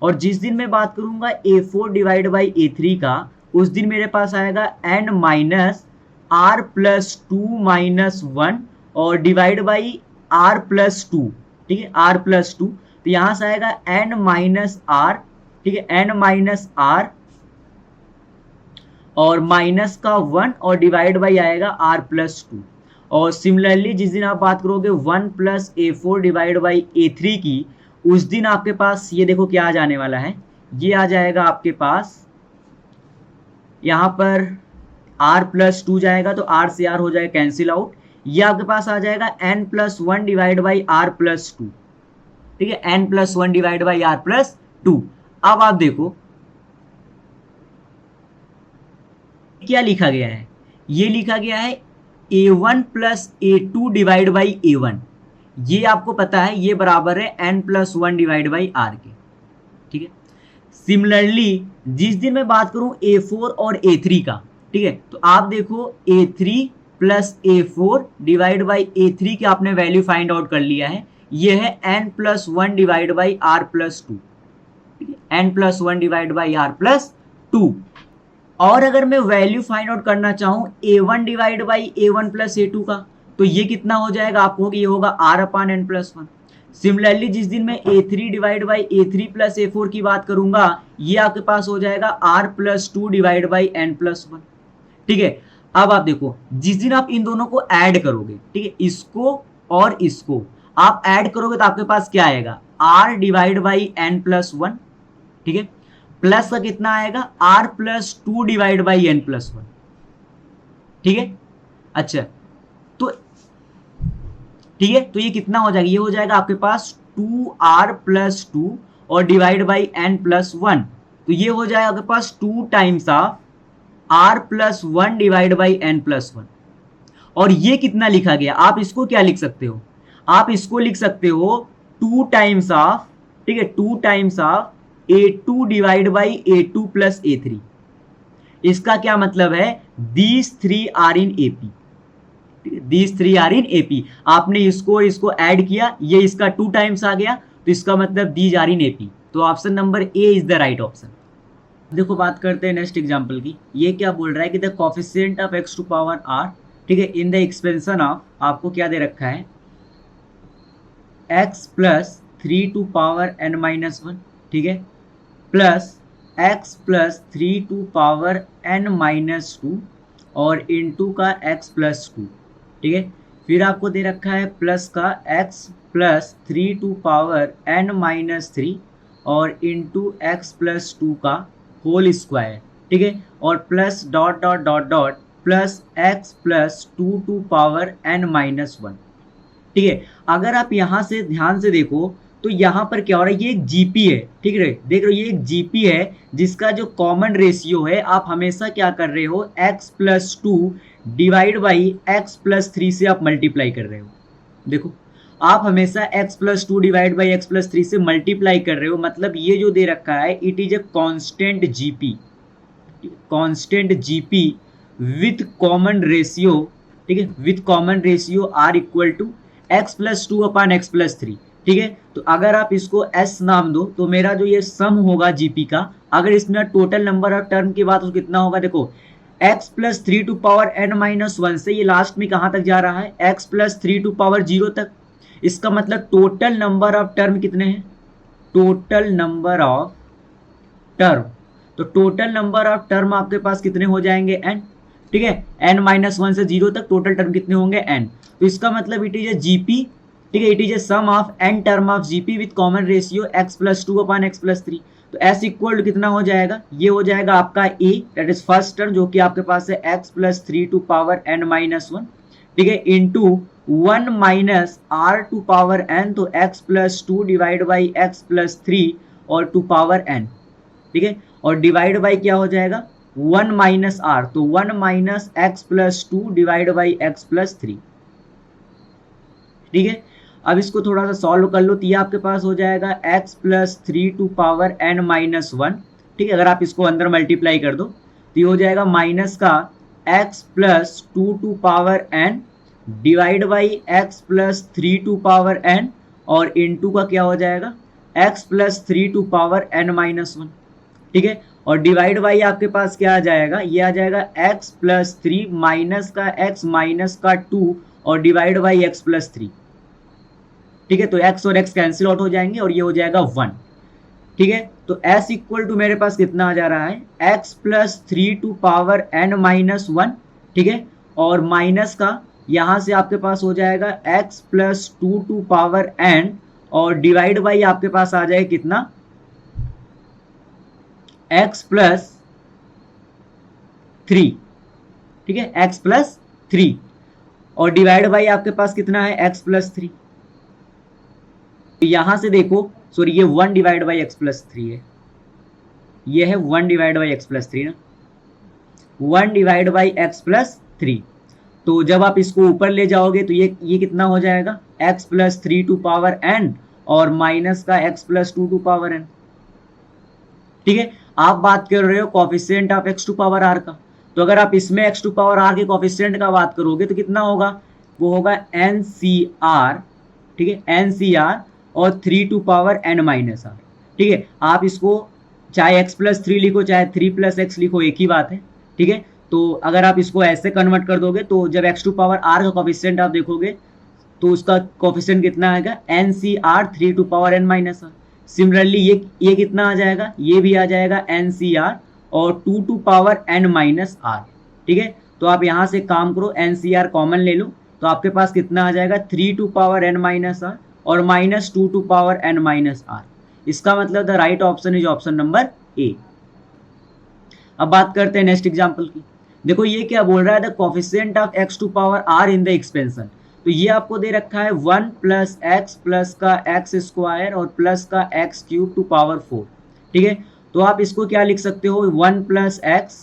और जिस दिन मैं बात करूंगा a4 डिवाइड बाई a3 का, उस दिन मेरे पास आएगा n माइनस r+2-1 और डिवाइड बाई r+2, ठीक है, r+2। तो यहां से आएगा n माइनस आर, ठीक है, n माइनस आर और माइनस का 1 और डिवाइड बाई आएगा r+2। और सिमिलरली जिस दिन आप बात करोगे 1 + a4 डिवाइड बाई a3 की, उस दिन आपके पास ये देखो क्या आ जाने वाला है, ये आ जाएगा आपके पास यहाँ पर r+2 जाएगा तो r से r हो जाएगा कैंसिल आउट, ये आपके पास आ जाएगा n+1 डिवाइड बाई r+2, ठीक है, n+1 डिवाइड बाई r+2। अब आप देखो क्या लिखा गया है, ये लिखा गया है a1 + a2 divide by a1, ये आपको पता है ये बराबर है n+1 डिवाइड बाई r के, ठीक है। सिमिलरली जिस दिन मैं बात करूं a4 और a3 का, ठीक है, तो आप देखो a3 + a4 divide by a3 की आपने वैल्यू फाइंड आउट कर लिया है, ये है n+1 डिवाइड बाई r+2, ठीक है, n+1 डिवाइड बाई r+2। और अगर मैं वैल्यू फाइंड आउट करना चाहूं a1 divide by a1 + a2 का, तो ये कितना हो जाएगा, आपको ये होगा r/n+1। सिमिलरली जिस दिन मैं a3 divide by a3 + a4 की बात करूंगा, ये आपके पास हो जाएगा r+2 डिवाइड बाई n+1, ठीक है। अब आप देखो जिस दिन आप इन दोनों को ऐड करोगे, ठीक है, इसको और इसको आप ऐड करोगे तो आपके पास क्या आएगा, r डिवाइड बाई n+1, ठीक है, प्लस का कितना आएगा r+2 डिवाइड बाई n+1, ठीक है। अच्छा तो ठीक है, तो ये कितना हो जाएगा, ये हो जाएगा आपके पास 2r+2 और डिवाइड बाई n+1, तो ये हो जाएगा आपके पास 2 times of r+1 divide by n+1। और ये कितना लिखा गया, आप इसको क्या लिख सकते हो, आप इसको लिख सकते हो 2 टाइम्स ऑफ, ठीक है, 2 times of a2 divide by a2 + a3। इसका क्या मतलब है, these 3 are in AP, these 3 are in AP। आपने इसको और इसको ऐड किया, ये इसका 2 टाइम्स आ गया, तो इसका मतलब these are in AP। तो option number A is the right option. देखो बात करते हैं नेक्स्ट एग्जांपल की, ये क्या बोल रहा है कि the coefficient of x to power r, ठीक है, इन द एक्सपेंशन ऑफ, आपको क्या दे रखा है, x + 3 टू पावर n-1, ठीक है, plus x + 3 to power n-2 और इनटू का x + 2, ठीक है। फिर आपको दे रखा है प्लस का x + 3 टू पावर n-3 और इनटू x + 2 का होल स्क्वायर, ठीक है, और plus dot dot dot dot plus x + 2 to power n-1, ठीक है। अगर आप यहाँ से ध्यान से देखो तो यहाँ पर क्या हो रहा है, ये एक जीपी है, ठीक है, देख रहे हो ये एक जीपी है जिसका जो कॉमन रेशियो है आप हमेशा क्या कर रहे हो, x + 2 डिवाइड बाई x + 3 से आप मल्टीप्लाई कर रहे हो। देखो आप हमेशा x + 2 डिवाइड बाई x + 3 से मल्टीप्लाई कर रहे हो, मतलब ये जो दे रखा है it is a constant GP, constant GP with common ratio, ठीक है, with common ratio r = x + 2 / x + 3, ठीक है। तो अगर आप इसको s नाम दो तो मेरा जो ये सम होगा जीपी का, अगर इसमें टोटल नंबर ऑफ टर्म की बात हो कितना होगा, देखो x + 3 टू पावर n-1 से ये लास्ट में कहां तक जा रहा है, x + 3 टू पावर 0 तक। इसका मतलब टोटल नंबर ऑफ टर्म कितने हैं, टोटल नंबर ऑफ टर्म, तो टोटल नंबर ऑफ टर्म आपके पास कितने हो जाएंगे, n, ठीक है, n-1 से 0 तक टोटल टर्म कितने होंगे, n। तो इसका मतलब इट इज ए जीपी, ठीक है, it is a sum of n term of GP with common ratio x + 2 / x + 3। तो s = कितना हो जाएगा, ये हो जाएगा आपका a, that is first term जो कि आपके पास है x + 3 टू पावर n-1, ठीक है, into 1 - r to power n, तो x + 2 डिवाइड बाई x + 3 और टू पावर n, ठीक है, और डिवाइड बाई क्या हो जाएगा 1 - r, तो 1 - x + 2 डिवाइड बाई x + 3, ठीक है। अब इसको थोड़ा सा सॉल्व कर लो तो ये आपके पास हो जाएगा x plus 3 to power n minus 1। ठीक है, अगर आप इसको अंदर मल्टीप्लाई कर दो तो ये हो जाएगा माइनस का x plus 2 to power n divide by x plus 3 to power n और इनटू का क्या हो जाएगा x plus 3 to power n minus 1। ठीक है, और डिवाइड बाई आपके पास क्या आ जाएगा, ये आ जाएगा x प्लस 3 माइनस का x माइनस का 2 और डिवाइड बाई x प्लस 3। ठीक है, तो x और x कैंसिल आउट हो जाएंगे और ये हो जाएगा 1। ठीक है, तो s इक्वल टू मेरे पास कितना आ जा रहा है x plus 3 to power n minus 1। ठीक है, और माइनस का यहाँ से आपके पास हो जाएगा x plus 2 to power n और डिवाइड बाई आपके पास आ जाएगा कितना x प्लस 3। ठीक है, x प्लस 3 और डिवाइड बाई आपके पास कितना है x प्लस 3। यहां से देखो सॉरी ये 1 डिवाइड बाई एक्स प्लस 3 है, ये है 1 डिवाइड बाई एक्स प्लस 3 ना, 1 डिवाइड बाई एक्स प्लस 3। तो जब आप इसको ऊपर ले जाओगे तो ये कितना हो जाएगा x plus 3 to power n और माइनस का x plus 2 to power n। ठीक है, आप बात कर रहे हो coefficient of x to power r का, तो अगर आप इसमें x टू पावर r के कोफिशिएंट का बात करोगे तो कितना होगा, वो होगा NCR। ठीक है, NCR और 3 to power n minus r। ठीक है, आप इसको चाहे x प्लस 3 लिखो चाहे 3 प्लस x लिखो एक ही बात है। ठीक है, तो अगर आप इसको ऐसे कन्वर्ट कर दोगे तो जब x टू पावर r का कोफिशिएंट आप देखोगे तो उसका कोफिशिएंट कितना आएगा NCR 3 to power n minus r। Similarly ये कितना आ जाएगा, ये भी आ जाएगा NCR और 2 to power n minus r। ठीक है, तो आप यहाँ से काम करो NCR कॉमन ले लो तो आपके पास कितना आ जाएगा 3 to power n minus r और minus 2 to power n minus r। इसका मतलब the right option is option number A. अब बात करते हैं नेक्स्ट एग्जांपल की। देखो ये क्या बोल रहा है, the coefficient of x to power r in the expansion. तो ये आपको दे रखा है 1 प्लस x प्लस का x स्क्वायर और प्लस का x क्यूब टू पावर 4। ठीक है, तो आप इसको क्या लिख सकते हो 1 प्लस x।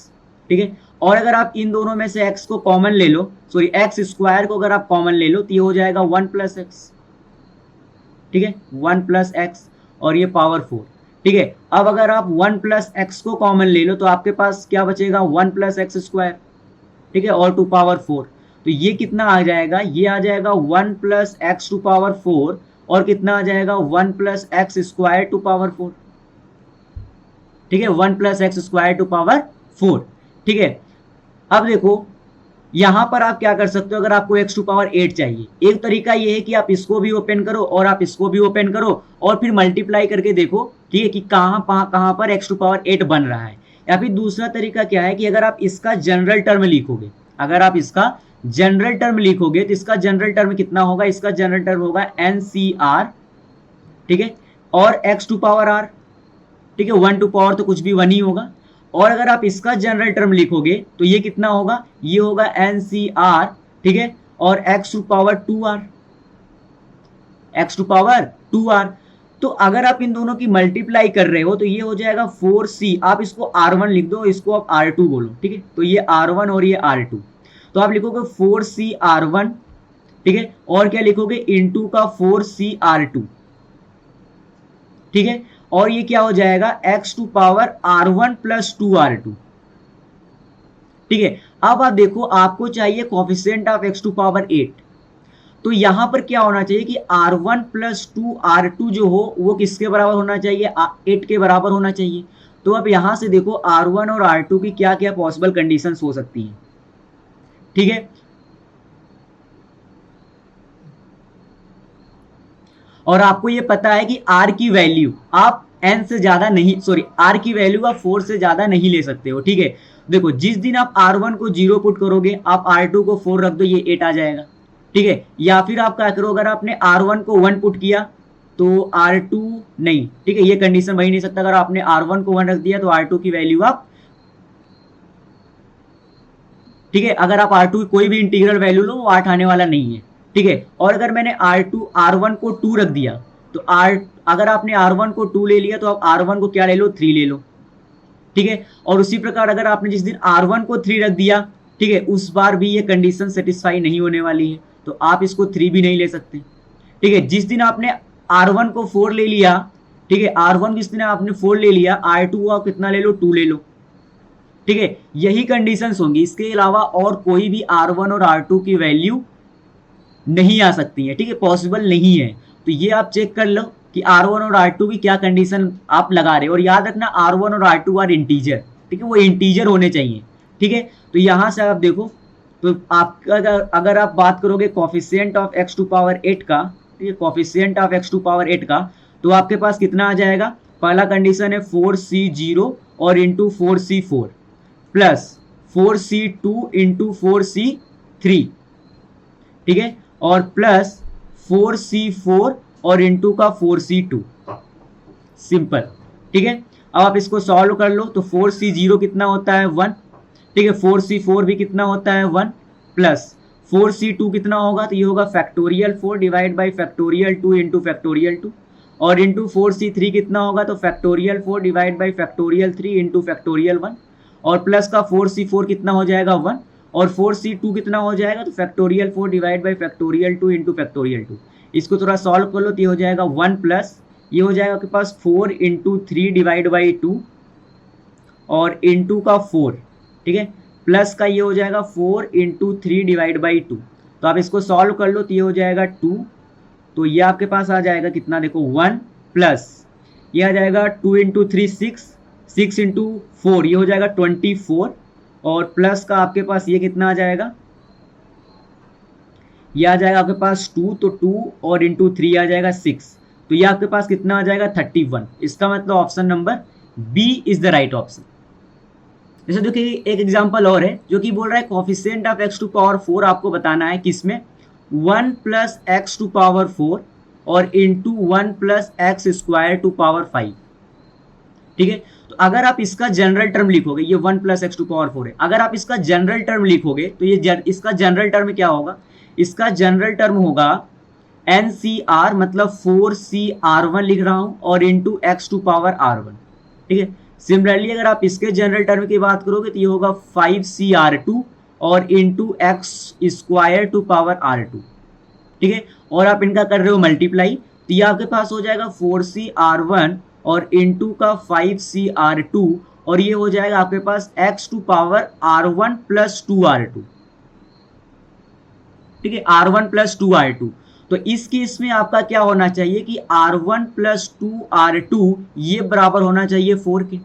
ठीक है, और अगर आप इन दोनों में से x को कॉमन ले लो, सॉरी x स्क्वायर को अगर आप कॉमन ले लो तो ये हो जाएगा 1 प्लस x। ठीक है, 1 प्लस x और ये पावर 4। ठीक है, अब अगर आप 1 प्लस x को कॉमन ले लो तो आपके पास क्या बचेगा 1 प्लस x स्क्वायर। ठीक है, और टू पावर 4। तो ये कितना आ जाएगा, ये आ जाएगा 1 प्लस x टू पावर 4 और कितना आ जाएगा 1 plus x square to power 4। ठीक है, 1 plus x square to power 4। ठीक है, अब देखो यहां पर आप क्या कर सकते हो, अगर आपको x टू पावर 8 चाहिए, एक तरीका ये है कि आप इसको भी ओपन करो और आप इसको भी ओपन करो और फिर मल्टीप्लाई करके देखो। ठीक है, कि कहां पर x टू पावर 8 बन रहा है। या फिर दूसरा तरीका क्या है कि अगर आप इसका जनरल टर्म लिखोगे, अगर आप इसका जनरल टर्म लिखोगे तो इसका जनरल टर्म कितना होगा, इसका जनरल टर्म होगा NCR। ठीक है, और x टू पावर r। ठीक है, 1 टू पावर तो कुछ भी 1 ही होगा। और अगर आप इसका जनरल टर्म लिखोगे तो ये कितना होगा, ये होगा NCR। ठीक है, और x to power 2r, x to power 2r। तो अगर आप इन दोनों की मल्टीप्लाई कर रहे हो तो ये हो जाएगा 4c। आप इसको R1 लिख दो, इसको आप R2 बोलो। ठीक है, तो ये R1 और ये R2, तो आप लिखोगे 4c R1। ठीक है, और क्या लिखोगे इनटू का 4c R2। ठीक है, और ये क्या हो जाएगा x to power R1 plus 2R2। ठीक है, अब आप देखो आपको चाहिए coefficient of x to power 8। तो यहां पर क्या होना चाहिए कि R1 प्लस 2R2 जो हो वो किसके बराबर होना चाहिए, 8 के बराबर होना चाहिए। तो अब यहां से देखो R1 और R2 की क्या क्या पॉसिबल कंडीशंस हो सकती हैं। ठीक है, और आपको ये पता है कि r की वैल्यू आप n से ज्यादा नहीं, सॉरी r की वैल्यू आप 4 से ज्यादा नहीं ले सकते हो। ठीक है, देखो जिस दिन आप R1 को 0 पुट करोगे आप R2 को 4 रख दो, ये 8 आ जाएगा। ठीक है, या फिर आप क्या करो, अगर आपने R1 को 1 पुट किया तो R2 नहीं। ठीक है, ये कंडीशन वही नहीं सकता। अगर आपने R1 को 1 रख दिया तो R2 की वैल्यू आप, ठीक है, अगर आप R2 की कोई भी इंटीग्रल वैल्यू लो वो 8 आने वाला नहीं है। ठीक है, और अगर मैंने R1 को 2 रख दिया तो अगर आपने R1 को 2 ले लिया तो आप R1 को क्या ले लो, 3 ले लो। ठीक है, और उसी प्रकार अगर आपने जिस दिन R1 को 3 रख दिया, ठीक है, उस बार भी ये कंडीशन सेटिस्फाई नहीं होने वाली है, तो आप इसको 3 भी नहीं ले सकते। ठीक है। जिस दिन आपने R1 को 4 ले लिया, ठीक है, R1 जिस दिन आपने 4 ले लिया, R2 को आप कितना ले लो, 2 ले लो, ठीक है। यही कंडीशंस होंगी, इसके अलावा और कोई भी R1 और R2 की वैल्यू नहीं आ सकती है, ठीक है, पॉसिबल नहीं है। तो ये आप चेक कर लो कि R1 और R2 की क्या कंडीशन आप लगा रहे हो। और याद रखना R1 और R2 आर इंटीजर, ठीक है, वो इंटीजर होने चाहिए, ठीक है। तो यहां से आप देखो, तो आपका अगर आप बात करोगे coefficient of x to power 8 का, ठीक है, coefficient of x to power 8 का, तो आपके पास कितना आ जाएगा। पहला कंडीशन है 4c0 और into 4c4 plus 4c2 into 4c3, ठीक है, और प्लस 4c4 और इंटू का 4c2, सिंपल, ठीक है। अब आप इसको सॉल्व कर लो, तो 4c0 कितना होता है 1, ठीक है, 4c4 भी कितना होता है 1, प्लस 4c2 कितना होगा, तो ये होगा factorial 4 divide by factorial 2 into factorial 2, और इंटू 4c3 कितना होगा, तो factorial 4 divide by factorial 3 into factorial 1, और प्लस का 4c4 कितना हो जाएगा 1, और 4c2 कितना हो जाएगा, तो factorial 4 divide by factorial 2 into factorial 2। इसको थोड़ा सॉल्व कर लो, तो ये हो जाएगा 1 प्लस ये हो जाएगा आपके पास 4 इंटू 3 डिवाइड बाई 2 और इंटू का 4, ठीक है, प्लस का ये हो जाएगा 4 इंटू 3 डिवाइड बाई 2। तो आप इसको सॉल्व कर लो, तो ये हो जाएगा 2, तो ये आपके पास आ जाएगा कितना, देखो 1 प्लस ये आ जाएगा 2 इंटू 3 6, 6 इंटू 4 ये हो जाएगा 24, और प्लस का आपके पास ये कितना आ जाएगा, ये आ जाएगा आपके पास 2, तो 2 और इंटू 3 आ जाएगा 6, तो ये आपके पास कितना आ जाएगा 31। इसका मतलब option number B is the right option. जैसे देखिए एक एग्जांपल और है जो कि बोल रहा है coefficient of x to power 4 आपको बताना है किसमें, 1 प्लस एक्स टू पावर 4 और into 1 plus x square to power 5, ठीक है। तो अगर आप इसका जनरल टर्म लिखोगे, ये 1 प्लस एक्स टू पावर 4 है, अगर आप इसका जनरल टर्म लिखोगे तो ये इसका जनरल टर्म क्या होगा, इसका जनरल टर्म होगा NCR, मतलब 4CR1 लिख रहा हूं और into x to power R1, ठीक है। सिमिलरली अगर आप इसके जनरल टर्म की बात करोगे तो ये होगा 5CR2 और into x square to power R2, ठीक है। और आप इनका कर रहे हो मल्टीप्लाई, तो ये आपके पास हो जाएगा 4CR1 और इंटू का 5CR2, और ये हो जाएगा आपके पास X to power R1 plus 2R2, ठीक है, R1 प्लस 2R2। तो इस केस में आपका क्या होना चाहिए कि R1 प्लस 2R2 ये बराबर होना चाहिए 4 के।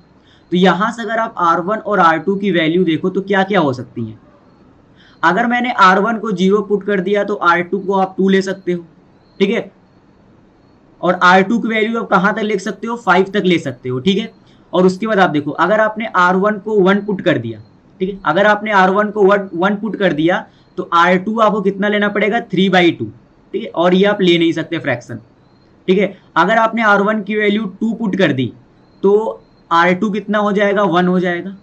तो यहां से अगर आप R1 और R2 की वैल्यू देखो तो क्या क्या हो सकती है। अगर मैंने R1 को 0 पुट कर दिया तो R2 को आप 2 ले सकते हो, ठीक है, और R2 की वैल्यू आप कहां तक ले सकते हो, 5 तक ले सकते हो, ठीक है। और उसके बाद आप देखो अगर आपने R1 को 1 पुट कर दिया, ठीक है, अगर आपने R1 को 1 पुट कर दिया तो R2 आपको कितना लेना पड़ेगा, 3/2, ठीक है, और ये आप ले नहीं सकते फ्रैक्शन, ठीक है। अगर आपने R1 की वैल्यू 2 पुट कर दी तो R2 कितना हो जाएगा, 1 हो जाएगा,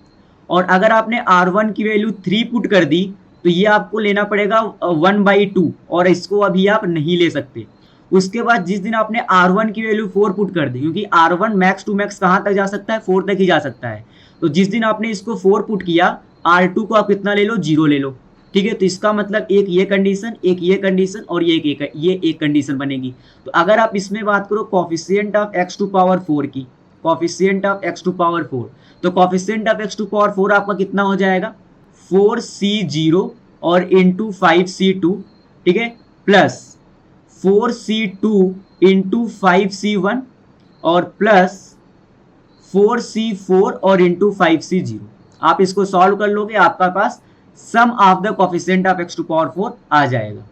और अगर आपने R1 की वैल्यू 3 पुट कर दी तो ये आपको लेना पड़ेगा 1/2, और इसको अभी आप नहीं ले सकते। उसके बाद जिस दिन आपने R1 की वैल्यू 4 पुट कर दी, क्योंकि R1 मैक्स टू मैक्स कहां तक जा सकता है, 4 तक ही जा सकता है, तो जिस दिन आपने इसको 4 पुट किया R2 को आप कितना ले लो, 0 ले लो, ठीक है। तो इसका मतलब एक ये कंडीशन, एक ये कंडीशन और ये एक कंडीशन बनेगी। तो अगर आप इसमें बात करो coefficient of x to power 4 की, coefficient of x to power 4, तो coefficient of x to power 4 आपका कितना हो जाएगा, 4c0 और इंटू 5c2, ठीक है, प्लस 4c2 इंटू 5c1 और प्लस 4c4 और इंटू 5c0। आप इसको सॉल्व कर लोगे, आपका पास sum of the coefficient of x to power 4 आ जाएगा।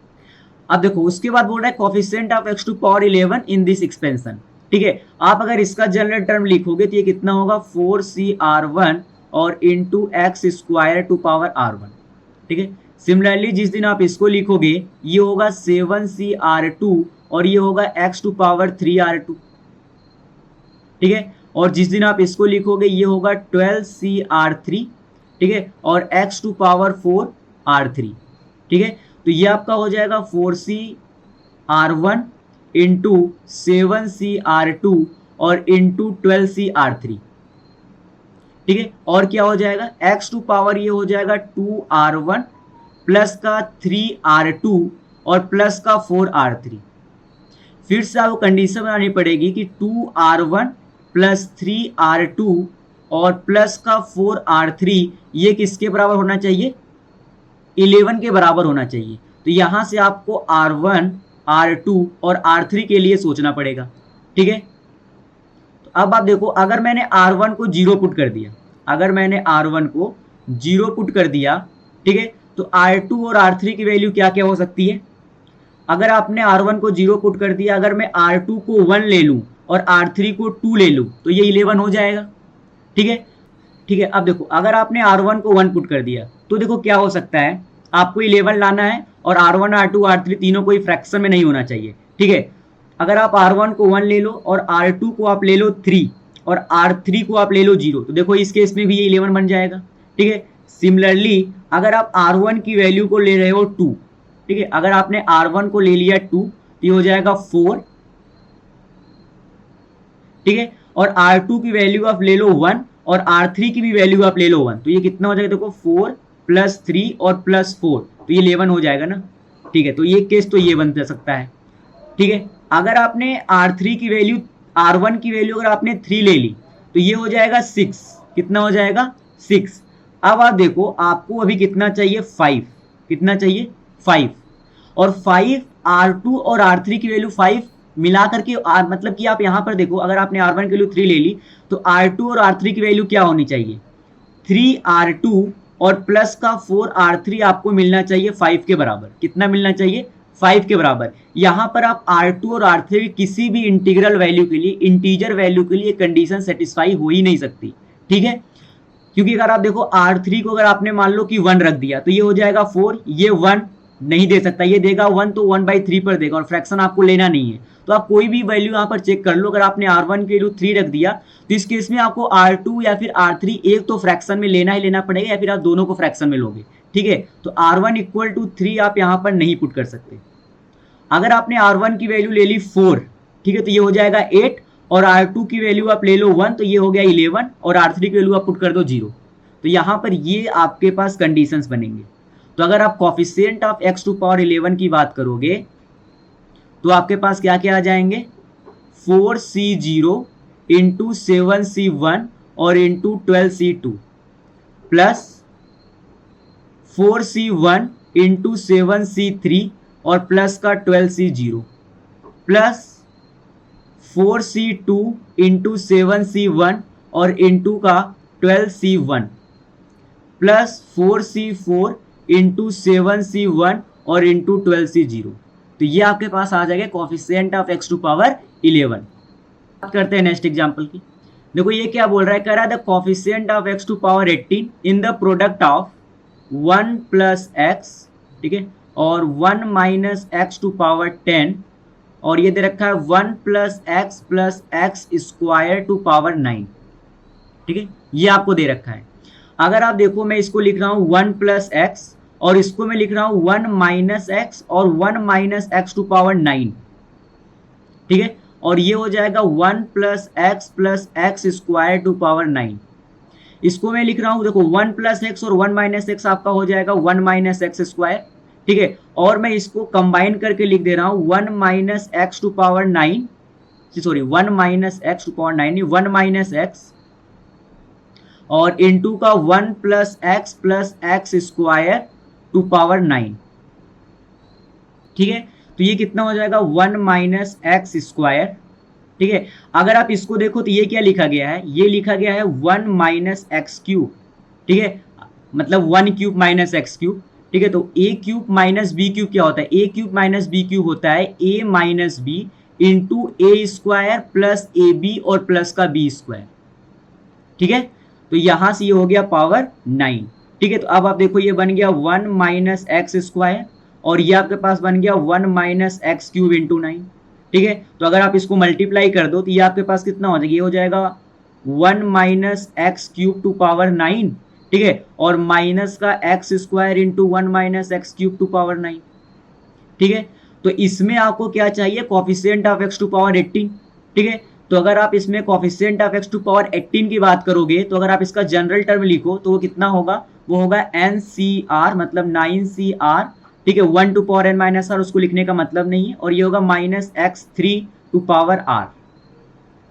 अब देखो उसके बाद बोल रहा है coefficient of x to power 11 in this expansion, ठीक है। आप अगर इसका जनरल टर्म लिखोगे तो ये कितना होगा, 4CR1 और into x square to power R1, ठीक है। सिमिलरली जिस दिन आप इसको लिखोगे ये होगा 7CR2 और ये होगा x टू पावर 3R2, ठीक है। और जिस दिन आप इसको लिखोगे ये होगा 12CR3, ठीक है, और x टू पावर 4R3, ठीक है। तो ये आपका हो जाएगा 4CR1 इंटू 7CR2 और इंटू 12CR3, ठीक है। और क्या हो जाएगा, x टू पावर ये हो जाएगा 2R1 प्लस का 3R2 और प्लस का 4R3। फिर से आपको कंडीशन बनानी पड़ेगी कि 2R1 प्लस 3R2 और प्लस का 4R3 ये किसके बराबर होना चाहिए, 11 के बराबर होना चाहिए। तो यहां से आपको R1, R2 और R3 के लिए सोचना पड़ेगा, ठीक है। तो अब आप देखो, अगर मैंने R1 को 0 पुट कर दिया, अगर मैंने R1 को 0 पुट कर दिया, ठीक है, तो R2 और R3 की वैल्यू क्या क्या हो सकती है। अगर आपने R1 को 0 पुट कर दिया, अगर मैं R2 को 1 ले लूं और R3 को 2 ले लूं तो ये 11 हो जाएगा, ठीक है। ठीक है, अब देखो, अगर आपने R1 को 1 पुट कर दिया तो देखो क्या हो सकता है, आपको 11 लाना है और R1, R2, R3 तीनों कोई फ्रैक्शन में नहीं होना चाहिए, ठीक है। अगर आप R1 को 1 ले लो और R2 को आप ले लो 3 और R3 को आप ले लो 0, तो देखो इस केस में भी ये 11 बन जाएगा, ठीक है। सिमिलरली अगर आप R1 की वैल्यू को ले रहे हो 2, ठीक है, अगर आपने R1 को ले लिया 2 तो ये हो जाएगा 4, ठीक है, और R2 की वैल्यू आप ले लो 1 और R3 की भी वैल्यू आप ले लो 1, तो ये कितना हो जाएगा, देखो 4 प्लस 3 और प्लस 4, तो ये 11 हो जाएगा ना, ठीक है। तो ये केस तो ये बन सकता है, ठीक है। अगर आपने R3 की वैल्यू, R1 की वैल्यू अगर आपने 3 ले ली तो ये हो जाएगा 6, कितना हो जाएगा 6। अब आप देखो, आपको अभी कितना चाहिए, 5, कितना चाहिए 5, और 5 R2 और R3 की वैल्यू 5 मिला करके मतलब कि आप यहां पर देखो, अगर आपने R1 की वैल्यू 3 ले ली तो R2 और R3 की वैल्यू क्या होनी चाहिए, 3R2 और प्लस का 4R3 आपको मिलना चाहिए 5 के बराबर। कितना मिलना चाहिए, 5 के बराबर। यहां पर आप R2 और R3 की किसी भी इंटीग्रल वैल्यू के लिए, इंटीजर वैल्यू के लिए कंडीशन सेटिस्फाई हो ही नहीं सकती, ठीक है। क्योंकि अगर आप देखो R3 को अगर आपने मान लो कि 1 रख दिया तो ये हो जाएगा 4, ये 1 नहीं दे सकता, ये देगा 1 तो 1/3 पर देगा और फ्रैक्शन आपको लेना नहीं है। तो आप कोई भी वैल्यू यहाँ पर चेक कर लो, अगर आपने R1 की वैल्यू 3 रख दिया तो इस केस में आपको R2 या फिर R3 एक तो फ्रैक्शन में लेना ही लेना पड़ेगा या फिर आप दोनों को फ्रैक्शन में लोगे, ठीक है। तो R1 इक्वल टू 3 आप यहाँ पर नहीं पुट कर सकते। अगर आपने R1 की वैल्यू ले ली 4, ठीक है, तो ये हो जाएगा 8 और R2 की वैल्यू आप ले लो 1 तो ये हो गया 11 और R3 की वैल्यू आप पुट कर दो 0। तो यहाँ पर ये आपके पास कंडीशंस बनेंगे। तो अगर आप coefficient of x to power 11 की बात करोगे तो आपके पास क्या क्या आ जाएंगे, 4C0 इंटू 7C1 और into 12C2 plus 4C1 into 7C3 और प्लस का 12C0 plus 4C2 into 7C1 और इंटू का 12C1 plus 4C4 into 7C1 और इंटू 12C0। तो ये आपके पास आ जाएगा coefficient of x to power 11। बात करते हैं नेक्स्ट एग्जांपल की। देखो ये क्या बोल रहा है, कह रहा है the coefficient of x to power 18 in the product of 1 plus x, ठीक है, और 1 माइनस x टू पावर 10, और ये दे रखा है 1 plus x square to power 9, ठीक है, ये आपको दे रखा है। अगर आप देखो, मैं इसको लिख रहा हूं 1 प्लस x और इसको मैं लिख रहा हूं 1 माइनस x और 1 माइनस x टू पावर 9, ठीक है, और ये हो जाएगा 1 plus x square to power 9। इसको मैं लिख रहा हूं, देखो 1 प्लस x और 1 माइनस x आपका हो जाएगा 1 माइनस x स्क्वायर, ठीक है, और मैं इसको कंबाइन करके लिख दे रहा हूं 1 minus x to power 9, sorry 1 minus x to power 9, 1 minus x और इंटू का 1 plus x square to power 9, ठीक है। तो ये कितना हो जाएगा 1 माइनस x स्क्वायर, ठीक है। अगर आप इसको देखो तो ये क्या लिखा गया है, ये लिखा गया है 1 माइनस एक्स क्यूब, ठीक है, मतलब 1 क्यूब माइनस एक्स क्यूब, ठीक है। तो a cube minus b cube क्या होता है, a cube minus b cube होता है a minus b into a square plus a b और प्लस का बी स्क्वायर, ठीक है। तो यहां से ये हो गया पावर 9, ठीक है। तो अब आप देखो ये बन गया 1 माइनस एक्स स्क्वायर और ये आपके पास बन गया 1 माइनस एक्स क्यूब इंटू 9, ठीक है। तो अगर आप इसको मल्टीप्लाई कर दो तो ये आपके पास कितना हो जाएगा, ये हो जाएगा 1 minus x cube to power 9, ठीक है, और माइनस का x square into 1 minus x cube to power 9, ठीक है। तो इसमें आपको क्या चाहिए, coefficient of x to power 18, ठीक है। तो अगर आप इसमें coefficient of x to power 18 की बात करोगे तो अगर आप इसका जनरल टर्म लिखो तो वो कितना होगा, वो होगा NCR, मतलब 9CR ठीक है, 1 to power n minus r उसको लिखने का मतलब नहीं है, और ये होगा minus x 3 to power are,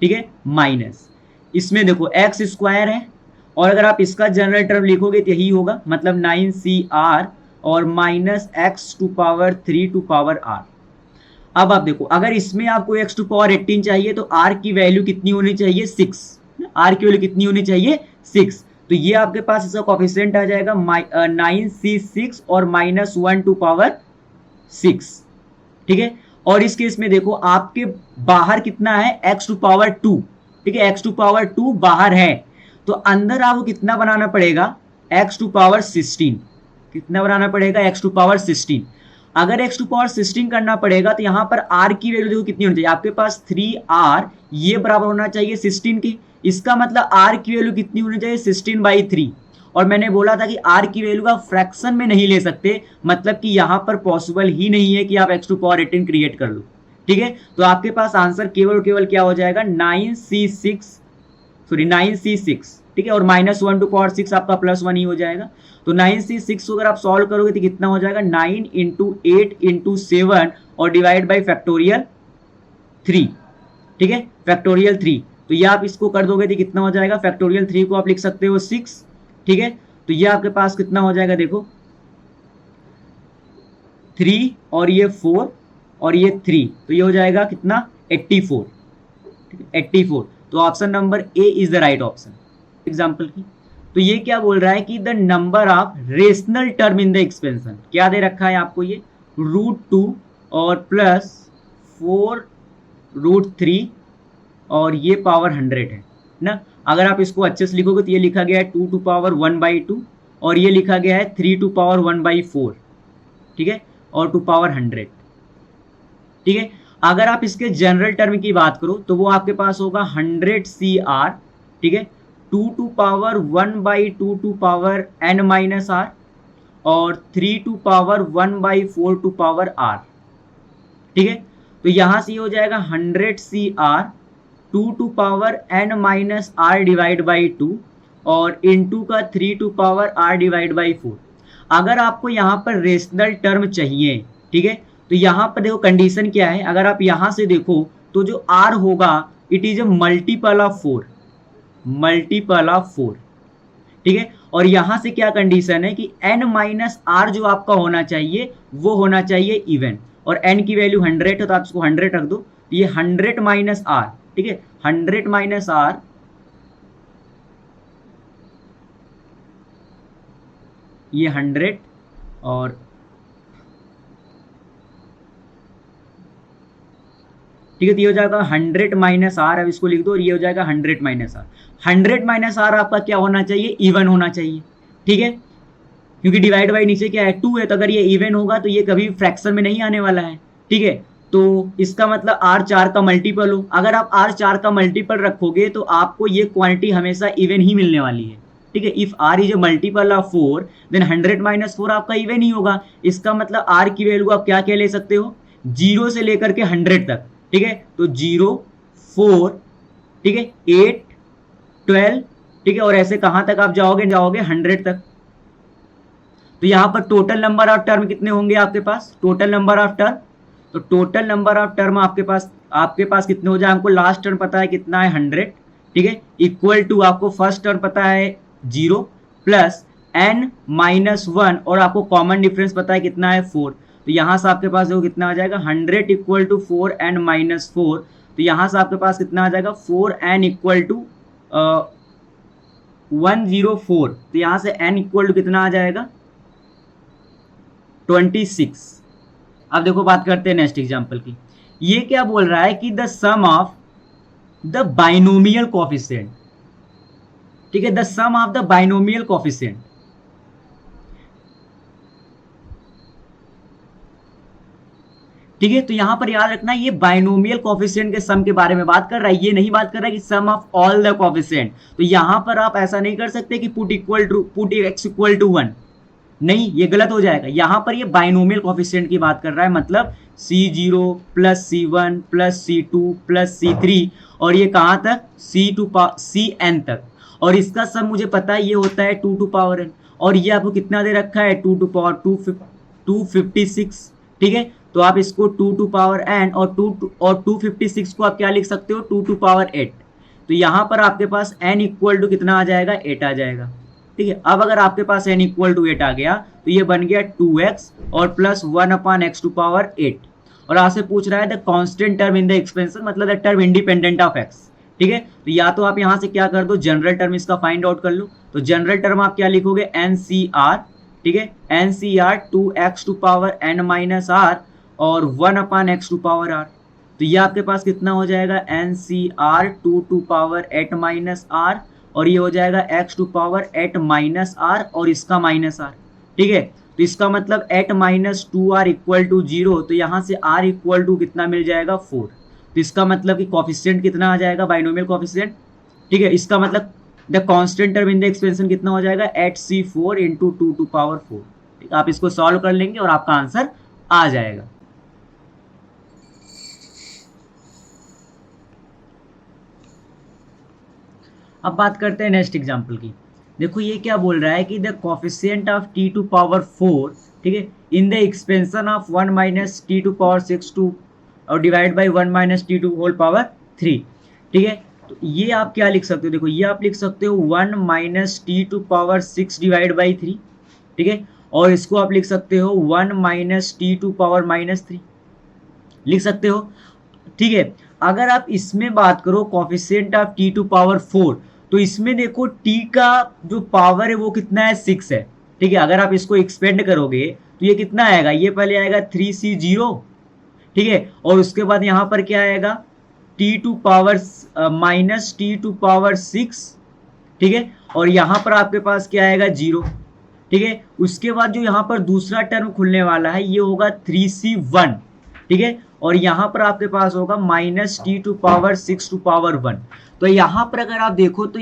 ठीक है, माइनस इसमें देखो एक्स स्क्वायर है, और अगर आप इसका जनरल टर्म लिखोगे तो यही होगा, मतलब 9CR और minus x to power 3 to power r. अब आप देखो, अगर इसमें आपको x टू पावर 18 चाहिए तो r की वैल्यू कितनी होनी चाहिए, 6। r की वैल्यू कितनी होनी चाहिए, 6। तो ये आपके पास इसका कोफिशिएंट आ जाएगा 9C6 और माइनस 1 टू पावर 6, ठीक है। और इस केस में देखो आपके बाहर कितना है, x टू पावर 2, ठीक है, x टू पावर 2 बाहर है, तो अंदर आपको कितना बनाना पड़ेगा, x टू पावर 16, कितना बनाना पड़ेगा, x टू पावर 16। अगर x टू पावर 16 करना पड़ेगा तो यहां पर r की वैल्यू देखो कितनी होनी चाहिए, आपके पास 3r, ये बराबर होना चाहिए 16 के। इसका मतलब r की वैल्यू कितनी होनी चाहिए, 16/3। और मैंने बोला था कि r की वैल्यू का फ्रैक्शन में नहीं ले सकते, मतलब कि यहां पर पॉसिबल ही नहीं है कि आप x टू पावर 18 क्रिएट कर लो, ठीक है। तो आपके पास आंसर केवल केवल क्या हो जाएगा, 9C6, ठीक है, और माइनस 1 टू पावर 6 आपका +1 ही हो जाएगा। तो 9C6 अगर आप सॉल्व करोगे तो कितना हो जाएगा, 9 इंटू 8 इंटू 7 और डिवाइड बाई फैक्टोरियल 3, ठीक है, फैक्टोरियल 3। तो ये आप इसको कर दोगे तो कितना हो जाएगा, फैक्टोरियल 3 को आप लिख सकते हो 6, ठीक है। तो ये आपके पास कितना हो जाएगा, देखो 3 और ये 4 और ये 3, तो ये हो जाएगा कितना, 84, ठीक है, 84। तो option number A is the right option example की। तो ये क्या बोल रहा है कि the number of rational term in the expansion, क्या दे रखा है आपको, ये √2 और +4√3 और ये पावर 100 है ना। अगर आप इसको अच्छे से लिखोगे तो ये लिखा गया है 2 टू पावर 1/2 और ये लिखा गया है 3 टू पावर 1/4, ठीक है, और टू पावर 100, ठीक है। अगर आप इसके जनरल टर्म की बात करो तो वो आपके पास होगा 100CR, ठीक है, 2 to power 1/2 to power n minus are और 3 to power 1/4 to power r, ठीक है। तो यहां से हो जाएगा 100CR 2 to power n minus r divide by 2 और इनटू का 3 to power r divide by 4। अगर आपको यहाँ पर रेशनल टर्म चाहिए, ठीक है, तो यहाँ पर देखो कंडीशन क्या है, अगर आप यहाँ से देखो तो जो r होगा it is a multiple of 4, ठीक है। और यहां से क्या कंडीशन है कि n माइनस आर जो आपका होना चाहिए वो होना चाहिए इवन, और n की वैल्यू 100 है तो आप इसको 100 रख दो, ये 100 माइनस आर, ठीक है, 100 माइनस आर, ये 100 और ठीक है, तो ये हो जाएगा 100 माइनस आर, अब इसको लिख दो, और ये हो जाएगा 100 माइनस आर। 100 माइनस आर आपका क्या होना चाहिए, इवन होना चाहिए, ठीक है, क्योंकि डिवाइड बाई नीचे क्या है 2 है, तो अगर ये इवन होगा तो ये कभी फ्रैक्शन में नहीं आने वाला है, ठीक है। तो इसका मतलब r4 का मल्टीपल हो, अगर आप r4 का मल्टीपल रखोगे तो आपको ये क्वांटिटी हमेशा इवन ही मिलने वाली है, ठीक है। If r is a multiple of 4 then 100 minus 4 आपका इवन ही होगा। इसका मतलब r की वैल्यू आप क्या क्या ले सकते हो, 0 से लेकर के 100 तक, ठीक है। तो 0, 4, ठीक है, 8, 12, ठीक है, और ऐसे कहां तक आप जाओगे 100 तक। तो यहां पर टोटल नंबर ऑफ टर्म कितने होंगे आपके पास, टोटल नंबर ऑफ टर्म, तो टोटल नंबर ऑफ टर्म आपके पास कितने हो जाए, हमको लास्ट टर्म पता है कितना है 100, ठीक है, इक्वल टू आपको फर्स्ट टर्म पता है 0 प्लस n माइनस 1 और आपको कॉमन डिफरेंस पता है कितना है 4। तो यहाँ से आपके पास देखो कितना आ जाएगा 100 इक्वल टू 4n माइनस 4, तो यहाँ से आपके पास कितना आ जाएगा 4n इक्वल टू 104, तो यहाँ से n इक्वल टू कितना आ जाएगा 26। अब देखो बात करते हैं नेक्स्ट एग्जांपल की। ये क्या बोल रहा है कि the sum of the binomial coefficient, ठीक है, the sum of the binomial coefficient, ठीक है। तो यहां पर याद रखना ये बाइनोमियल कोफिशिएंट के सम के बारे में बात कर रहा है, ये नहीं बात कर रहा है कि सम ऑफ ऑल द कोफिशिएंट। तो यहां पर आप ऐसा नहीं कर सकते कि पुट x इक्वल टू 1, नहीं, ये गलत हो जाएगा। यहां पर ये बाइनोमियल कोफिशिएंट की बात कर रहा है, मतलब C0 plus C1 plus C2 plus C3 और ये कहां तक Cn तक, और इसका सब मुझे पता है ये होता है 2 टू पावर n, और ये आपको कितना दे रखा है 2 टू पावर 256, ठीक है। तो आप इसको 2 टू पावर n और 256 को आप क्या लिख सकते हो 2 टू पावर 8। तो यहाँ पर आपके पास n इक्वल टू कितना आ जाएगा 8 आ जाएगा, ठीक है। अब अगर आपके पास n इक्वल टू 8 आ गया तो ये बन गया 2x और प्लस 1/x टू पावर 8। और आपसे पूछ रहा है the constant term in the expansion, मतलब the term independent of x, ठीक है। तो या तो आप यहाँ से क्या कर दो जनरल टर्म इसका फाइंड आउट कर लो। तो जनरल टर्म आप क्या लिखोगे NCR, ठीक है, NCR 2x to power n minus r और 1/x टू पावर r। तो ये आपके पास कितना हो जाएगा NCR 2 to power 8 minus r और ये हो जाएगा x to power 8 minus r और इसका माइनस r, ठीक है। तो इसका मतलब 8 माइनस 2r इक्वल टू 0। तो यहाँ से r इक्वल टू कितना मिल जाएगा 4। तो इसका मतलब कि कॉफिशिएंट कितना आ जाएगा बाइनोमियल कॉफिशिएंट, ठीक है। इसका मतलब the constant term in the expansion कितना हो जाएगा 8c4 इंटू 2 टू पावर 4, ठीक है। आप इसको सॉल्व कर लेंगे और आपका आंसर आ जाएगा। अब बात करते हैं नेक्स्ट एग्जांपल की। देखो ये क्या बोल रहा है कि the coefficient of t to power 4, ठीक है, in the expansion of 1 minus T to power 6 to और divide by 1 minus T to whole power 3, ठीक है। तो ये आप क्या लिख सकते हो, देखो ये आप लिख सकते हो 1 minus T to power 6 divide by 3, ठीक है। और इसको आप लिख सकते हो 1 minus T to power minus 3 लिख सकते हो, ठीक है। अगर आप इसमें बात करो coefficient of t to power 4, तो इसमें देखो t का जो पावर है वो कितना है 6 है, ठीक है। अगर आप इसको एक्सपेंड करोगे तो ये कितना आएगा, ये पहले आएगा 3c0, ठीक है। और उसके बाद यहाँ पर क्या आएगा t to power minus T to power 6, ठीक है। और यहाँ पर आपके पास क्या आएगा 0, ठीक है। उसके बाद जो यहाँ पर दूसरा टर्म खुलने वाला है ये होगा 3c1, ठीक है। और यहाँ पर आपके पास होगा minus T to power 6 to power 1। तो यहाँ पर अगर आप देखो तो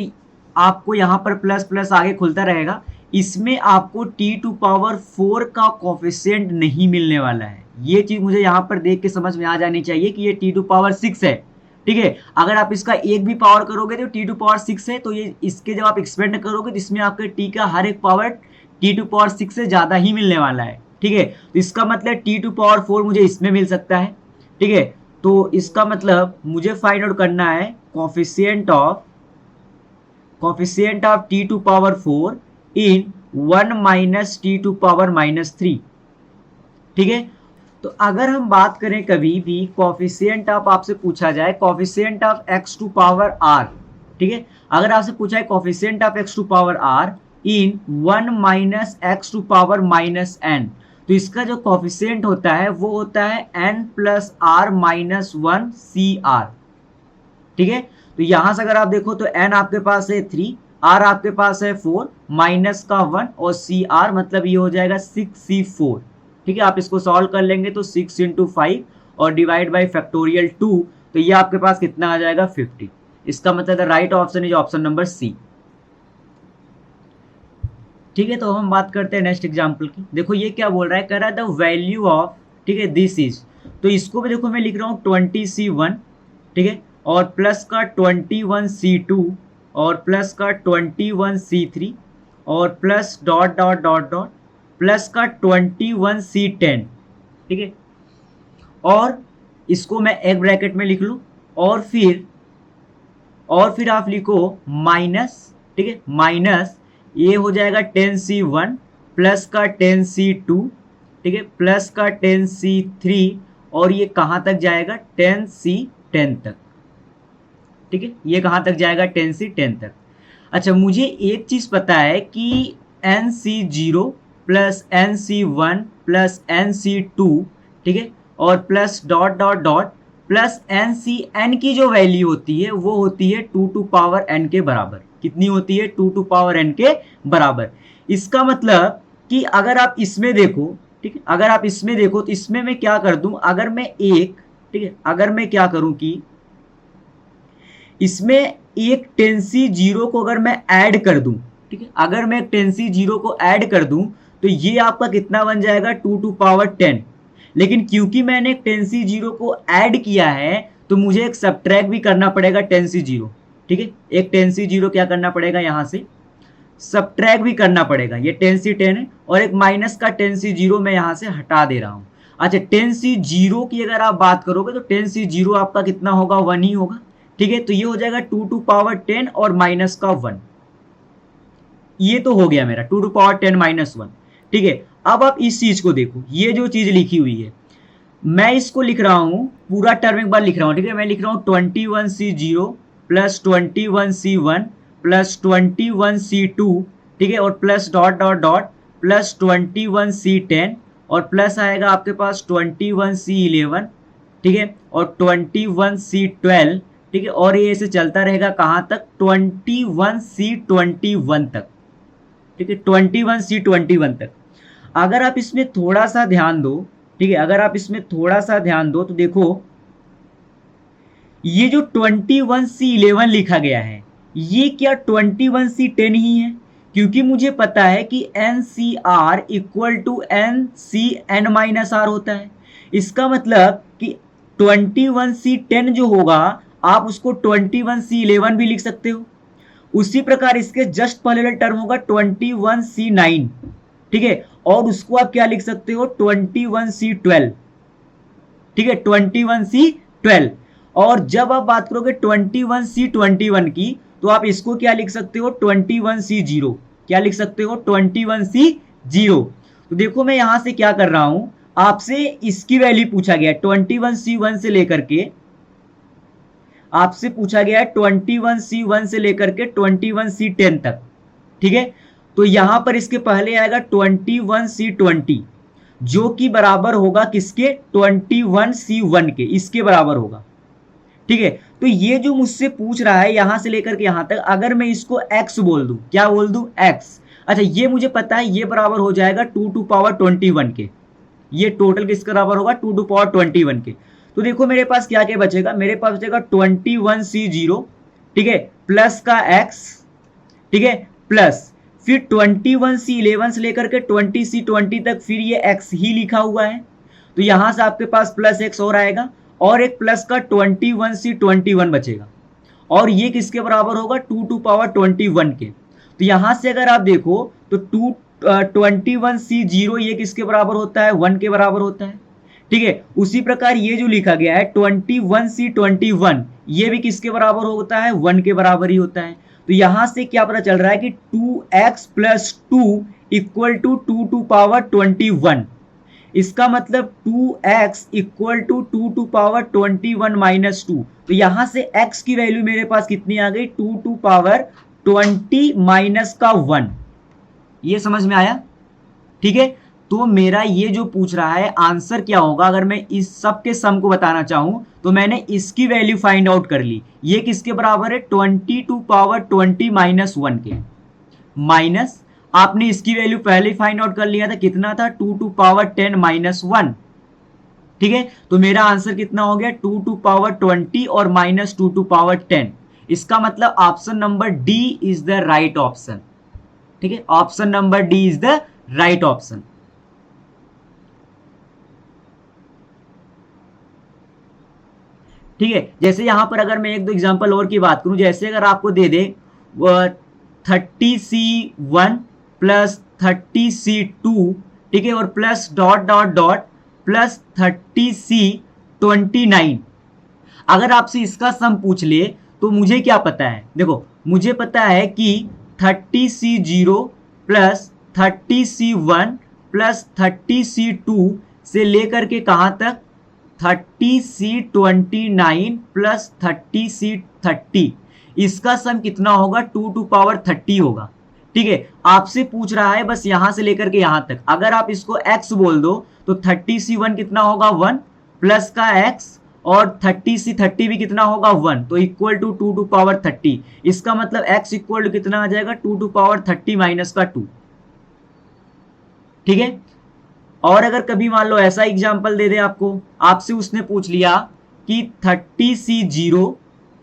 आपको यहाँ पर प्लस प्लस आगे खुलता रहेगा, इसमें आपको t टू पावर 4 का कोफिशिएंट नहीं मिलने वाला है। ये चीज मुझे यहाँ पर देख के समझ में आ जानी चाहिए कि ये t टू पावर 6 है, ठीक है। अगर आप इसका एक भी पावर करोगे तो t टू पावर 6 है, तो ये इसके जब आप एक्सपेंड करोगे तो इसमें आपके t का हर एक पावर t टू पावर 6 से ज्यादा ही मिलने वाला है, ठीक है। तो इसका मतलब t टू पावर 4 मुझे इसमें मिल सकता है, ठीक है। तो इसका मतलब मुझे फाइंड आउट करना है coefficient of t to power 4 in 1 minus T to power minus 3, ठीक है। तो अगर हम बात करें कभी भी कोफिशिएंट ऑफ, आपसे पूछा जाए coefficient of x to power r, ठीक है। अगर आपसे पूछा है coefficient of x to power r in 1 minus x to power minus n, तो इसका जो कोफिशिएंट होता है वो होता है n plus r minus 1 CR, ठीक है। तो यहां से अगर आप देखो तो n आपके पास है 3, r आपके पास है 4, माइनस का 1 और CR मतलब ये हो जाएगा 6c4, ठीक है। आप इसको सॉल्व कर लेंगे तो 6 इंटू 5 और डिवाइड बाई फैक्टोरियल 2, तो ये आपके पास कितना आ जाएगा 50। इसका मतलब right option is option number C, ठीक है। तो हम बात करते हैं नेक्स्ट एग्जांपल की। देखो ये क्या बोल रहा है, कह रहा है द वैल्यू ऑफ, ठीक है, दिस इज, तो इसको भी देखो मैं लिख रहा हूँ 20c1, ठीक है, और प्लस का 21c2 और प्लस का 21c3 और plus dot dot dot dot plus का 21c10, ठीक है। और इसको मैं एक ब्रैकेट में लिख लूँ और फिर आप लिखो माइनस, ठीक है, माइनस ये हो जाएगा 10c1 प्लस का 10c2, ठीक है, प्लस का 10c3 और ये कहाँ तक जाएगा 10c10 तक, ठीक है। ये कहाँ तक जाएगा 10c10 तक। अच्छा मुझे एक चीज़ पता है कि nc0 plus nc1 plus nc2, ठीक है, और plus dot dot dot plus ncn की जो वैल्यू होती है वो होती है 2 टू पावर n के बराबर। कितनी होती है 2 टू पावर n के बराबर। इसका मतलब कि अगर आप इसमें देखो, ठीक है, अगर आप इसमें देखो तो इसमें मैं क्या कर दूं, अगर मैं एक, ठीक है, अगर मैं क्या करूं कि इसमें एक 10c0 को अगर मैं ऐड कर दूं, ठीक है, अगर मैं 10c0 को ऐड कर दूं तो ये आपका कितना बन जाएगा 2 टू पावर 10। लेकिन क्योंकि मैंने 10c0 को ऐड किया है तो मुझे एक सब्ट्रैक्ट भी करना पड़ेगा 10c0, ठीक है। एक 10c0 क्या करना पड़ेगा, यहां से सब्ट्रैक्ट भी करना पड़ेगा। ये 10C10 है और एक माइनस का 10C0 मैं यहाँ से हटा दे रहा हूँ। अच्छा 10C0 की अगर आप बात करोगे तो 10C0 आपका कितना होगा, 1 ही होगा। ठीक है, तो ये हो जाएगा 2 टू पावर 10 और माइनस का 1। ये तो हो गया मेरा 2 टू पावर 10 माइनस 1। ठीक है, अब आप इस चीज को देखो, ये जो चीज लिखी हुई है मैं इसको लिख रहा हूं, पूरा टर्म एक बार लिख रहा हूं। ठीक है, मैं लिख रहा हूं 21C0 plus 21C1 plus 21C2, ठीक है, और plus dot dot dot plus 21C10 और प्लस आएगा आपके पास 21C11, ठीक है, और 21C12, ठीक है, और ये ऐसे चलता रहेगा कहाँ तक, 21C21 तक। ठीक है, 21C21 तक। अगर आप इसमें थोड़ा सा ध्यान दो, ठीक है, अगर आप इसमें थोड़ा सा ध्यान दो तो देखो ये जो 21C11 लिखा गया है ये क्या 21C10 ही है, क्योंकि मुझे पता है कि NCR इक्वल टू NCN-R होता है। इसका मतलब कि 21C10 जो होगा आप उसको 21C11 भी लिख सकते हो। उसी प्रकार इसके जस्ट पहले वाला टर्म होगा 21C9, ठीक है, और उसको आप क्या लिख सकते हो, 21C12, ठीक है, 21C12। और जब आप बात करोगे 21C21 की तो आप इसको क्या लिख सकते हो, 21C0। क्या लिख सकते हो, 21C0। तो देखो मैं यहां से क्या कर रहा हूं, आपसे इसकी वैल्यू पूछा गया 21C1 से लेकर के, आपसे पूछा गया है 21C1 से लेकर के 21C10 तक। ठीक है, तो यहां पर इसके पहले आएगा 21C20 जो कि बराबर होगा किसके, 21C1 के, इसके बराबर होगा। ठीक है, तो ये जो मुझसे पूछ रहा है यहां से लेकर के यहां तक, अगर मैं इसको x बोल दूं, क्या बोल दूं, x। अच्छा ये मुझे पता है ये बराबर हो जाएगा 2 टू पावर 21 के। ये टोटल किसके बराबर होगा, 2 टू पावर 21 के। तो देखो मेरे पास क्या क्या बचेगा, मेरे पास बचेगा 21C0, ठीक है, प्लस का x, ठीक है, प्लस फिर 21C11 से लेकर के 20C20 तक फिर ये x ही लिखा हुआ है, तो यहां से आपके पास प्लस x और आएगा और एक प्लस का 21C21 बचेगा और ये किसके बराबर होगा, 2 टू पावर 21 के। तो यहां से अगर आप देखो तो 21C0 ये किसके बराबर होता है, 1 के बराबर होता है। ठीक है, उसी प्रकार ये जो लिखा गया है 21C21 ये भी किसके बराबर होता है, 1 के बराबर ही होता है। तो यहां से क्या पता चल रहा है कि 2x plus 2 equal to 2 to power 21। इसका मतलब 2x equal to 2 to power 21 minus 2। तो यहां से x की वैल्यू मेरे पास कितनी आ गई, 2 टू पावर 20 माइनस का 1। ये समझ में आया। ठीक है, तो मेरा ये जो पूछ रहा है आंसर क्या होगा, अगर मैं इस सब के सम को बताना चाहूं तो मैंने इसकी वैल्यू फाइंड आउट कर ली। ये किसके बराबर है, 20 टू पावर 20 माइनस 1 के, माइनस आपने इसकी वैल्यू पहले फाइंड आउट कर लिया था, कितना था, 2 टू पावर 10 माइनस 1। ठीक है, तो मेरा आंसर कितना हो गया, 2 टू पावर 20 और माइनस 2 टू पावर 10। इसका मतलब option number D is the right option. ठीक है, option number D is the right option. ठीक है, जैसे यहां पर अगर मैं एक दो एग्जांपल और की बात करूं, जैसे अगर आपको दे दे 30C1 प्लस 30C2, ठीक है, और plus dot dot dot plus 30C29, अगर आपसे इसका सम पूछ ले तो मुझे क्या पता है, देखो मुझे पता है कि 30C0 plus 30C1 plus 30C2 से लेकर के कहां तक, 30C29 प्लस 30C30, इसका सम कितना होगा, 2 टू पावर 30 होगा। ठीक है, आपसे पूछ रहा है बस यहां से लेकर के यहां तक, अगर आप इसको x बोल दो तो 30C1 कितना होगा, 1 प्लस का x और 30C30 भी कितना होगा, 1, तो इक्वल टू 2 टू पावर 30। इसका मतलब x इक्वल टू कितना आ जाएगा, 2 टू पावर 30 माइनस का 2। ठीक है, और अगर कभी मान लो ऐसा एग्जांपल दे दे आपको, आपसे उसने पूछ लिया कि 30C0,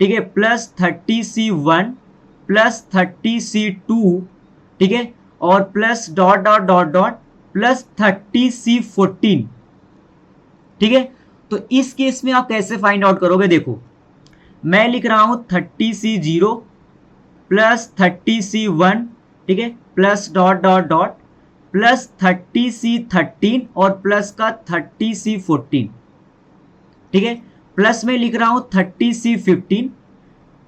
ठीक है, प्लस 30C1 प्लस 30C2, ठीक है, और plus dot dot dot dot plus 30C14। ठीक है, तो इस केस में आप कैसे फाइंड आउट करोगे, देखो मैं लिख रहा हूं 30C0 प्लस 30C1 ठीक है, plus dot dot dot plus 30C13 और प्लस का 30C14, ठीक है, प्लस में लिख रहा हूं 30C15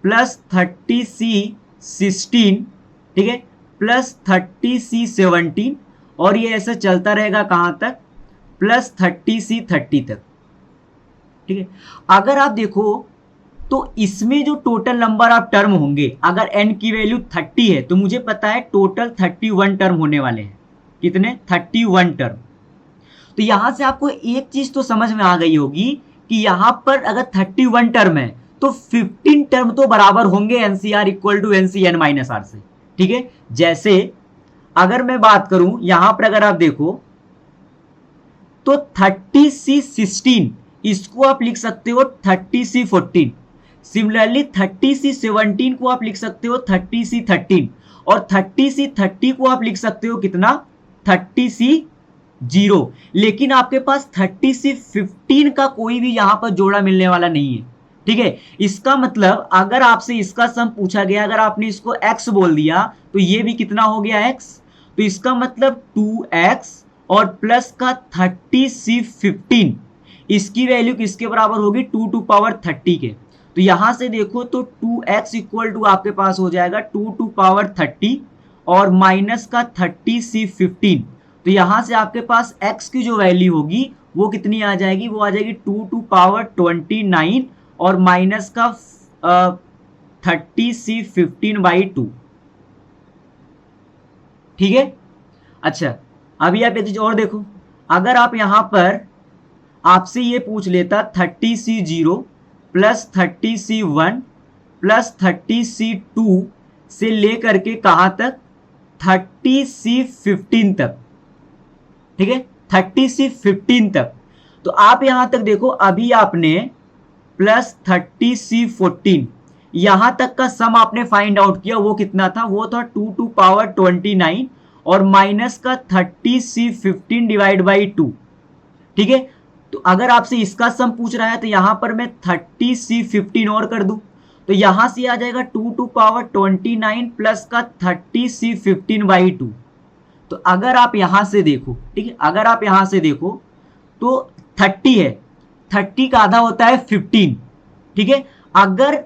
प्लस 30C16, ठीक है, प्लस 30C17 और ये ऐसा चलता रहेगा कहां तक, प्लस 30C30 तक, ठीक है। अगर आप देखो तो इसमें जो टोटल नंबर ऑफ टर्म होंगे, अगर n की वैल्यू 30 है तो मुझे पता है टोटल 31 टर्म होने वाले हैं। कितने? 31 टर्म। तो यहां से आपको एक चीज तो समझ में आ गई होगी कि यहां पर अगर 31 टर्म है तो 15 टर्म तो बराबर होंगे NCR equal to NCN minus r से, ठीक है। जैसे अगर मैं बात करूं यहां पर, अगर आप देखो तो 30C16 इसको आप लिख सकते हो 30C14, सिमिलरली 30C17 को आप लिख सकते हो 30C13 और 30C30 को आप लिख सकते हो कितना, 30C0। लेकिन आपके पास 30C15 का कोई भी यहां पर जोड़ा मिलने वाला नहीं है, ठीक है। इसका मतलब अगर आपसे इसका सम पूछा गया, अगर आपने इसको x बोल दिया तो ये भी कितना हो गया x, तो इसका मतलब 2x और प्लस का 30C15, इसकी वैल्यू किसके बराबर होगी, 2 टू पावर 30 के। तो यहां से देखो तो 2x इक्वल टू आपके पास हो जाएगा 2 टू पावर 30 और माइनस का 30C15। तो यहां से आपके पास x की जो वैल्यू होगी वो कितनी आ जाएगी, वो आ जाएगी 2 टू पावर 29 और माइनस का 30C15/2, ठीक है। अच्छा, अभी आप एक चीज और देखो, अगर आप यहां पर आपसे ये पूछ लेता 30C0 plus 30C1 plus 30C2 से लेकर के कहां तक, 30C15 तक, ठीक है, 30C15 तक। तो आप यहां तक देखो, अभी आपने प्लस 30C14 यहां तक का सम आपने फाइंड आउट किया, वो कितना था, वो था 2 टू पावर 29 और माइनस का 30C15/2, ठीक है। तो अगर आपसे इसका सम पूछ रहा है तो यहां पर मैं 30C15 और कर दूं, तो यहां से आ जाएगा 2 टू पावर 29 प्लस का 30C15/2। तो अगर आप यहां से देखो, ठीक है, अगर आप यहां से देखो तो 30 है, 30 का आधा होता है 15, ठीक है। अगर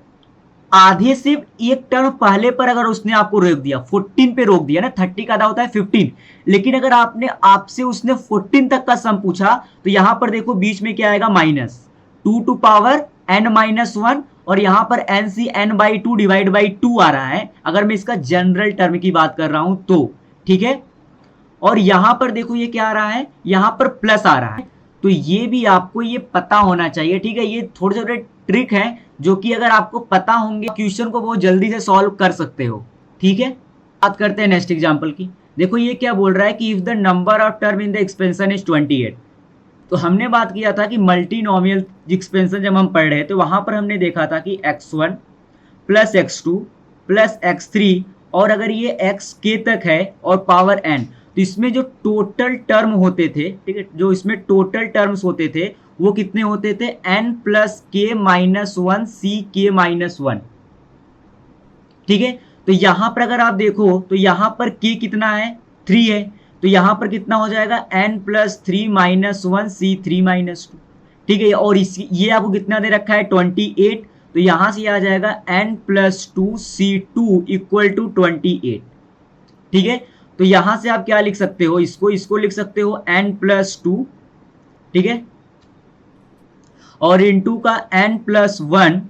आधे से एक टर्म पहले पर अगर उसने आपको रोक दिया, 14 पे रोक दिया ना, 30 का आधा होता है 15, लेकिन अगर आपसे उसने 14 तक का सम पूछा तो यहां पर देखो बीच में क्या आएगा, माइनस 2 टू पावर n-1 और यहां पर NCN/2 डिवाइड बाई 2 आ रहा है, अगर मैं इसका जनरल टर्म की बात कर रहा हूं तो, ठीक है। और यहां पर देखो ये क्या आ रहा है, यहां पर प्लस आ रहा है, तो ये भी आपको ये पता होना चाहिए, ठीक है। ये थोड़े थोड़े ट्रिक है जो कि अगर आपको पता होंगे क्वेश्चन को बहुत जल्दी से सॉल्व कर सकते हो, ठीक है। बात करते हैं नेक्स्ट एग्जांपल की। देखो ये क्या बोल रहा है कि if the number of term in the expansion is 28। तो हमने बात किया था कि मल्टीनोमियल एक्सपेंशन जब हम पढ़ रहे थे वहां पर हमने देखा था कि x1 plus x2 plus x3 और अगर ये xk तक है और पावर n, तो इसमें जो टोटल टर्म होते थे, ठीक है, जो इसमें टोटल टर्म्स होते थे वो कितने होते थे, n plus k minus 1 ck-1, ठीक है। तो यहां पर अगर आप देखो तो यहां पर k कितना है, 3 है, तो यहां पर कितना हो जाएगा, n प्लस 3 माइनस 1 c3-2, ठीक है। और ये आपको कितना दे रखा है, 28, तो यहां से आ जाएगा n plus 2 c2 equal to 28, ठीक है। तो यहां से आप क्या लिख सकते हो, इसको लिख सकते हो n प्लस 2, ठीक है, और इनटू का n प्लस 1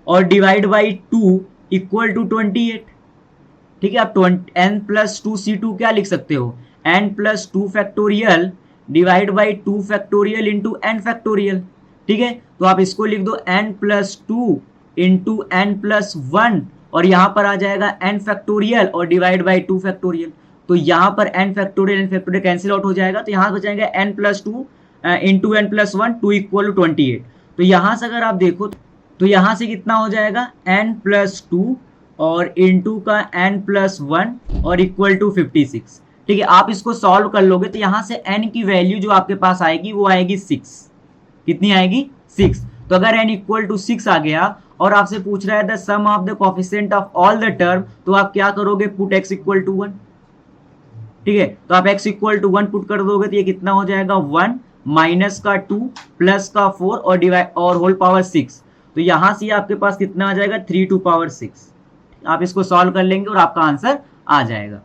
और डिवाइड बाई 2 इक्वल टू 28, ठीक है। आप n प्लस 2 c2 क्या लिख सकते हो, n plus 2 factorial divide by 2 factorial into n factorial, ठीक है। तो आप इसको लिख दो n plus 2 into n plus 1 और यहां पर आ जाएगा n फैक्टोरियल और डिवाइड बाई 2 फैक्टोरियल। तो यहां पर n फैक्टोरियल कैंसिल आउट हो जाएगा, तो यहां बचाएगा n plus 2 into n plus 1 2 equal to 28। तो यहां से अगर आप देखो तो यहां से कितना हो जाएगा, n प्लस 2 और इंटू का n प्लस 1 और इक्वल टू 56, ठीक है। आप इसको सॉल्व कर लोगे तो यहां से n की वैल्यू जो आपके पास आएगी वो आएगी 6, कितनी आएगी, 6। तो अगर n इक्वल टू 6 आ गया और आपसे पूछ रहा है the sum of the coefficient of all the term, तो आप क्या करोगे, पुट x इक्वल टू 1। ठीक है, तो आप x इक्वल टू 1 पुट कर दोगे तो ये कितना हो जाएगा, 1 माइनस का 2 प्लस का 4 और डिवाइड और होल पावर 6। तो यहां से आपके पास कितना आ जाएगा, 3 टू पावर 6। आप इसको सॉल्व कर लेंगे और आपका आंसर आ जाएगा।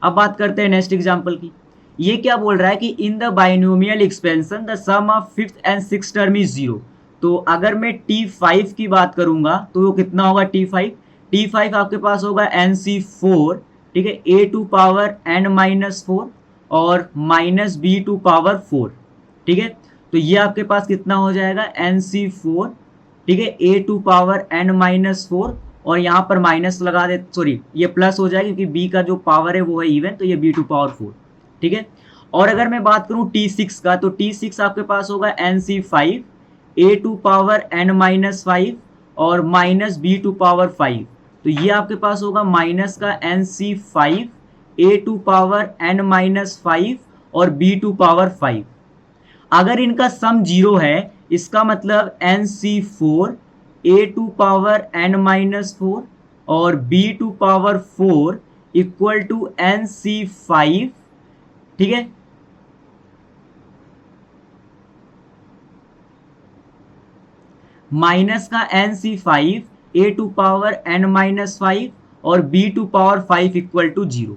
अब बात करते हैं नेक्स्ट एग्जांपल की। ये क्या बोल रहा है कि in the binomial expansion the sum of fifth and six term is 0। तो अगर मैं T5 की बात करूंगा तो वो कितना होगा, T5 आपके पास होगा NC4, ठीक है, a to power n minus 4 और माइनस b टू पावर 4। ठीक है, तो ये आपके पास कितना हो जाएगा, NC4, ठीक है, a to power n minus 4 और यहाँ पर माइनस लगा दे, सॉरी ये प्लस हो जाएगा क्योंकि b का जो पावर है वो है इवन, तो ये b टू पावर 4। ठीक है, और अगर मैं बात करूं T6 का, तो T6 आपके पास होगा NC5, a to power n minus 5 और माइनस b टू पावर 5। तो ये आपके पास होगा माइनस का NC5, a to power n minus 5 और b टू पावर 5। अगर इनका सम 0 है, इसका मतलब NC4, a to power n minus 4 और b to power 4 equal to NC5। ठीक है, माइनस का NC5, a to power n minus 5 और b to power 5 equal to 0।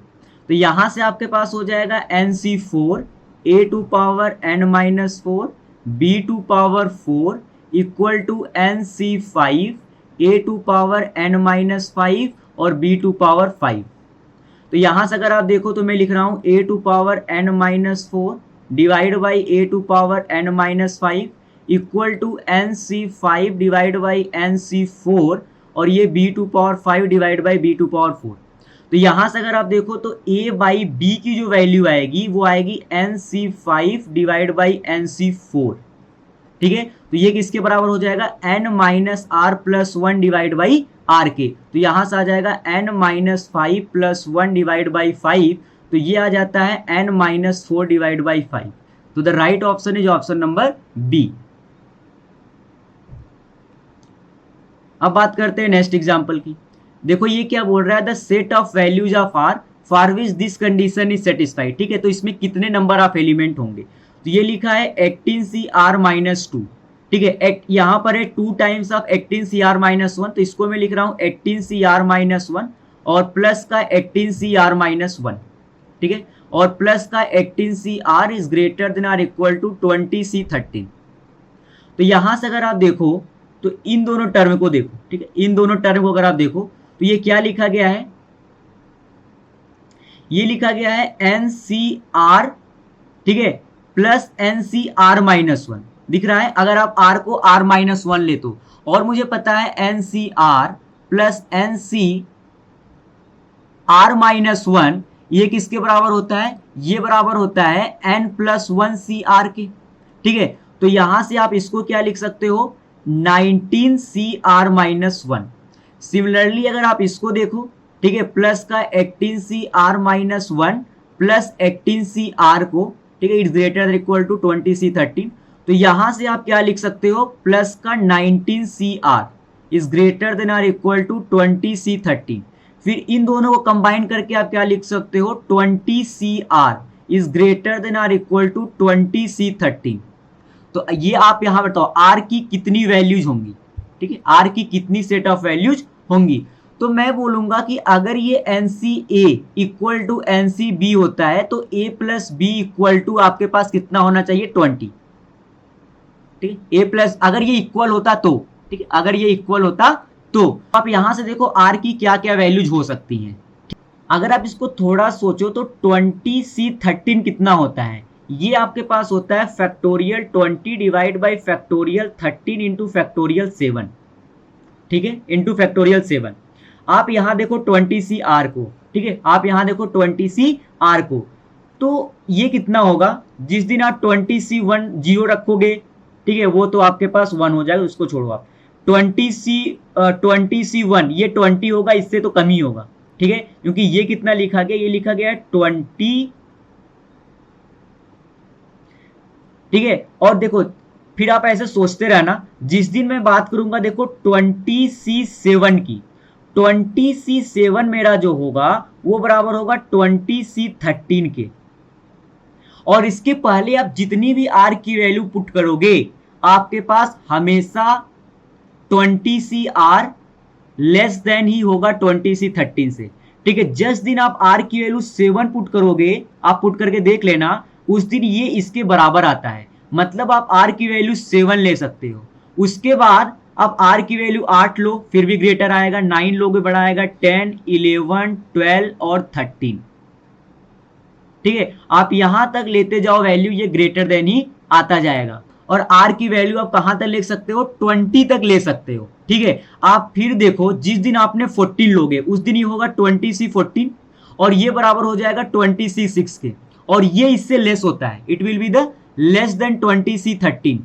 तो यहां से आपके पास हो जाएगा NC4, a to power n minus 4, b to power 4 equal to NC5, a to power n minus 5 और b टू पावर 5। तो यहां से अगर आप देखो तो मैं लिख रहा हूं a to power n minus 4 divide by a to power n minus 5 equal to NC5 divide by NC4 और ये b to power 5 divide by b to power 4। तो यहां से अगर आप देखो तो a बाई b की जो वैल्यू आएगी वो आएगी NC5 डिवाइड बाई NC4। ठीक है, तो ये किसके बराबर हो जाएगा, n minus r plus 1 divide by r के। तो यहां से आ जाएगा n minus 5 plus 1 divide by 5, तो ये आ जाता है n माइनस 4 डिवाइड बाई 5। तो the right option is option number B. अब बात करते हैं नेक्स्ट एग्जांपल की। देखो ये क्या बोल रहा है, the set of values of r for which this condition is satisfied. ठीक है, तो इसमें कितने नंबर ऑफ एलिमेंट होंगे, तो ये लिखा है 18CR माइनस 2। ठीक है, यहाँ पर है 2 टाइम्स ऑफ 18CR माइनस 1, तो इसको मैं लिख रहा हूँ 18CR माइनस 1 और प्लस का 18CR माइनस 1। ठीक है, और प्लस का 18CR is greater than or equal to 20C13। तो यहां से अगर आप देखो तो इन दोनों टर्म को देखो, ठीक है, इन दोनों टर्म को अगर आप देखो तो ये क्या लिखा गया है, ये लिखा गया है NCR, ठीक है, प्लस NCR माइनस 1 दिख रहा है। अगर आप R को R माइनस 1 ले तो, और मुझे पता है NCR प्लस NCR माइनस 1 ये किसके बराबर होता है, ये बराबर होता है N प्लस 1 CR के। ठीक है, तो यहां से आप इसको क्या लिख सकते हो, 19CR माइनस 1। सिमिलरली अगर आप इसको देखो, ठीक है, प्लस का 18CR माइनस 1 प्लस 18CR को, ठीक है, it's greater than equal to 20C13। तो यहां से आप क्या लिख सकते हो, प्लस का 19CR is greater than or equal to 20C13। फिर इन दोनों को कंबाइन करके आप क्या लिख सकते हो, 20CR is greater than or equal to 20C13। तो ये आप यहां बताओ R की कितनी वैल्यूज होंगी, ठीक है, R की कितनी सेट ऑफ वैल्यूज होंगी। तो मैं बोलूंगा कि अगर ये NCA इक्वल टू NCB होता है तो A plus B equal to आपके पास कितना होना चाहिए, 20। ठीक है, A प्लस अगर ये इक्वल होता तो, ठीक है, अगर ये इक्वल होता तो आप यहां से देखो R की क्या क्या वैल्यूज हो सकती हैं। अगर आप इसको थोड़ा सोचो तो 20C13 कितना होता है, ये आपके पास होता है factorial 20 divide by factorial 13 into factorial 7। ठीक है, इंटू फैक्टोरियल 7। आप यहां देखो 20CR को, ठीक है, आप यहां देखो 20CR को, तो ये कितना होगा, जिस दिन आप 20C1 0 रखोगे, ठीक है, वो तो आपके पास 1 हो जाएगा, उसको छोड़ो आप। 20C1 ये 20 होगा, इससे तो कम ही होगा। ठीक है, क्योंकि ये कितना लिखा गया, ये लिखा गया है 20। ठीक है, और देखो फिर आप ऐसे सोचते रहना। जिस दिन मैं बात करूंगा देखो 20C7 की, 20C7 मेरा जो होगा वो बराबर होगा 20C13 के। और इसके पहले आप जितनी भी आर की वैल्यू पुट करोगे आपके पास हमेशा 20CR लेस देन ही होगा 20C13 से। ठीक है, जिस दिन आप आर की वैल्यू 7 पुट करोगे, आप पुट करके देख लेना, उस दिन ये इसके बराबर आता है। मतलब आप आर की वैल्यू 7 ले सकते हो। उसके बाद आप आर की वैल्यू 8 लो, फिर भी ग्रेटर आएगा, 9 लोगे बड़ा आएगा, 10, 11, 12 और 13। ठीक है, आप यहां तक लेते जाओ वैल्यू, ये ग्रेटर देन ही आता जाएगा। और आर की वैल्यू आप कहां तक ले सकते हो, 20 तक ले सकते हो। ठीक है, आप फिर देखो जिस दिन आपने 14 लोगे उस दिन ये होगा 20C14 और ये बराबर हो जाएगा 20C6 के, और ये इससे लेस होता है, it will be the less than 20C13।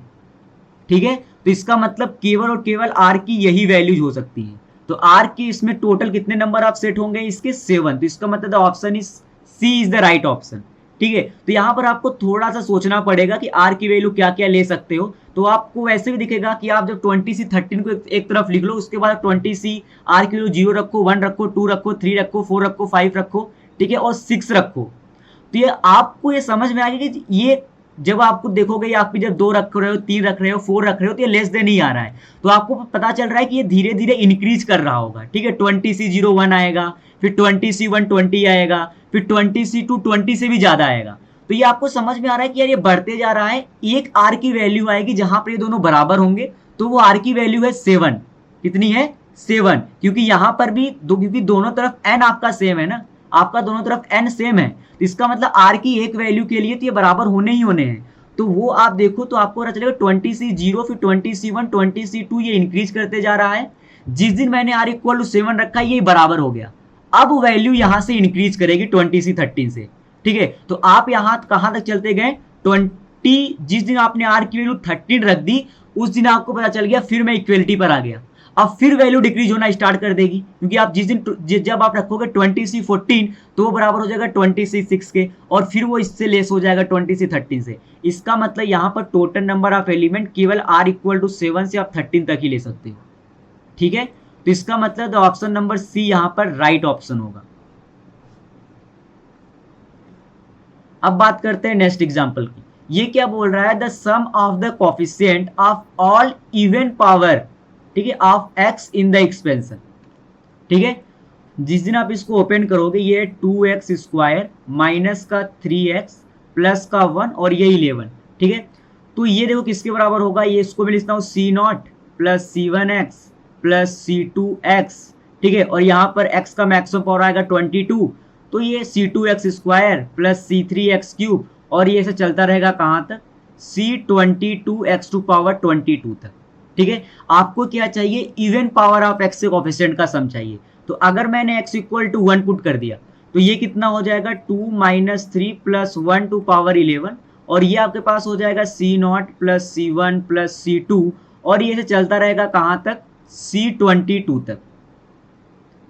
ठीक है, तो इसका मतलब केवल और केवल आर की यही वैल्यूज हो सकती है। तो आर की इसमें टोटल कितने नंबर आप सेट होंगे, इसके 7। तो इसका मतलब option is C is the right option. ठीक है, तो यहां पर आपको थोड़ा सा सोचना पड़ेगा कि आर की वैल्यू क्या क्या ले सकते हो। तो आपको वैसे भी दिखेगा कि आप जब 20C13 को एक तरफ लिख लो, उसके बाद 20C आर की वैल्यू 0 रखो, 1 रखो, 2 रखो, 3 रखो, 4 रखो, 5 रखो, ठीक है, और 6 रखो। तो ये आपको ये समझ में आएगा कि ये जब आपको देखोगे, आप जब 2 रख रहे हो, 3 रख रहे हो, 4 रख रहे हो, तो ये लेस देन ही आ रहा है। तो आपको पता चल रहा है कि ये धीरे धीरे इंक्रीज कर रहा होगा। ठीक है, 20C01 आएगा, फिर 20C1 20 आएगा, फिर 20C2 20 से भी ज्यादा आएगा। तो ये आपको समझ में आ रहा है कि यार ये बढ़ते जा रहा है। एक आर की वैल्यू आएगी जहां पर ये दोनों बराबर होंगे, तो वो आर की वैल्यू है 7। कितनी है, 7, क्योंकि यहां पर भी क्योंकि दोनों तरफ एन आपका सेम है ना, आपका दोनों तरफ एन सेम है, तो इसका मतलब आर की एक वैल्यू के लिए तो ये बराबर होने ही होने हैं। तो वो आप देखो तो आपको पता चलेगा 20C0, फिर 20C1, 20C2, ये इंक्रीज करते जा रहा है। जिस दिन मैंने आर इक्वल टू 7 रखा ये बराबर हो गया। अब वैल्यू यहां से इंक्रीज करेगी 20C13 से। ठीक है, तो आप यहां कहां तक चलते गए, 20, जिस दिन आपने आर की वैल्यू 13 रख दी उस दिन आपको पता चल गया, फिर मैं इक्वलिटी पर आ गया। अब फिर वैल्यू डिक्रीज होना स्टार्ट कर देगी, क्योंकि आप जिस दिन जब आप रखोगे 20C14 तो वो बराबर हो जाएगा 20C6 के, और फिर वो इससे लेस हो जाएगा 20C13 से। इसका मतलब यहाँ पर टोटल नंबर ऑफ एलिमेंट केवल r इक्वल टू 7 से आप 13 तक ही ले सकते हो। ठीक है, तो इसका मतलब ऑप्शन नंबर सी यहाँ पर राइट ऑप्शन होगा। अब बात करते हैं नेक्स्ट एग्जाम्पल की। ये क्या बोल रहा है, the sum of the coefficient of all even power, ठीक है, of x in the expansion. ठीक है, जिस दिन आप इसको ओपन करोगे ये 2x स्क्वायर माइनस का 3x प्लस का 1 और ये 11। ठीक है, तो ये देखो किसके बराबर होगा, ये इसको मैं लिखता हूँ C0 plus C1x plus C2x। ठीक है, और यहाँ पर x का मैक्सिमम पावर आएगा 22, तो ये C2x square plus C3x cube, और ये ऐसे चलता रहेगा कहाँ तक, C22x टू पावर 22 तक। ठीक है, आपको क्या चाहिए, इवन पावर ऑफ x से कोफिशिएंट का सम चाहिए। तो अगर मैंने x इक्वल टू 1 पुट कर दिया तो ये कितना हो जाएगा, 2 माइनस 3 प्लस 1 टू पावर 11, और ये आपके पास हो जाएगा C0 plus C1 plus C2, और ये से चलता रहेगा कहाँ तक, C22 तक।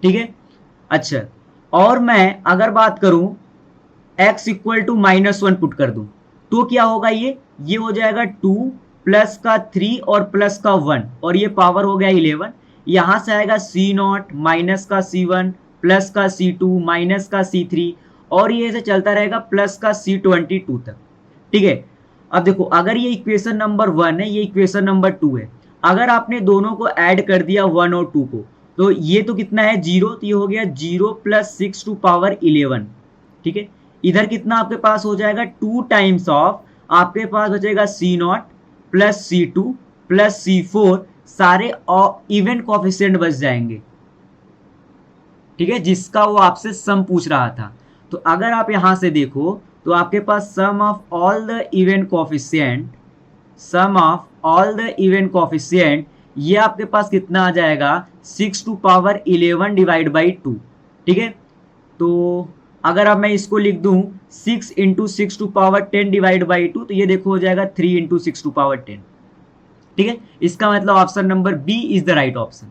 ठीक है, अच्छा, और मैं अगर बात करूं x इक्वल टू -1 पुट कर दूं तो क्या होगा, ये हो जाएगा 2 प्लस का 3 और प्लस का 1, और ये पावर हो गया 11। यहां से आएगा C0 माइनस का C1 प्लस का C2 माइनस का C3, और ये ऐसे चलता रहेगा प्लस का C22 तक। ठीक है, अब देखो अगर ये इक्वेशन नंबर 1 है, ये इक्वेशन नंबर 2 है, अगर आपने दोनों को ऐड कर दिया 1 और 2 को, तो ये तो कितना है 0, तो ये हो गया 0 प्लस 6 टू पावर 11। ठीक है, इधर कितना आपके पास हो जाएगा, 2 टाइम्स ऑफ आपके पास बचेगा C0 plus C2 plus C4, सारे इवन कोफिशिएंट बच जाएंगे। ठीक है, जिसका वो आपसे सम पूछ रहा था। तो अगर आप यहां से देखो तो आपके पास sum of all the even coefficient, sum of all the even coefficient, ये आपके पास कितना आ जाएगा, 6 टू पावर 11 डिवाइड बाई 2। ठीक है, तो अगर अब मैं इसको लिख दूं 6 into 6 to power 10 divide by 2, तो ये देखो हो जाएगा 3 इंटू 6 टू पावर 10। ठीक है, इसका मतलब option number B is the right option.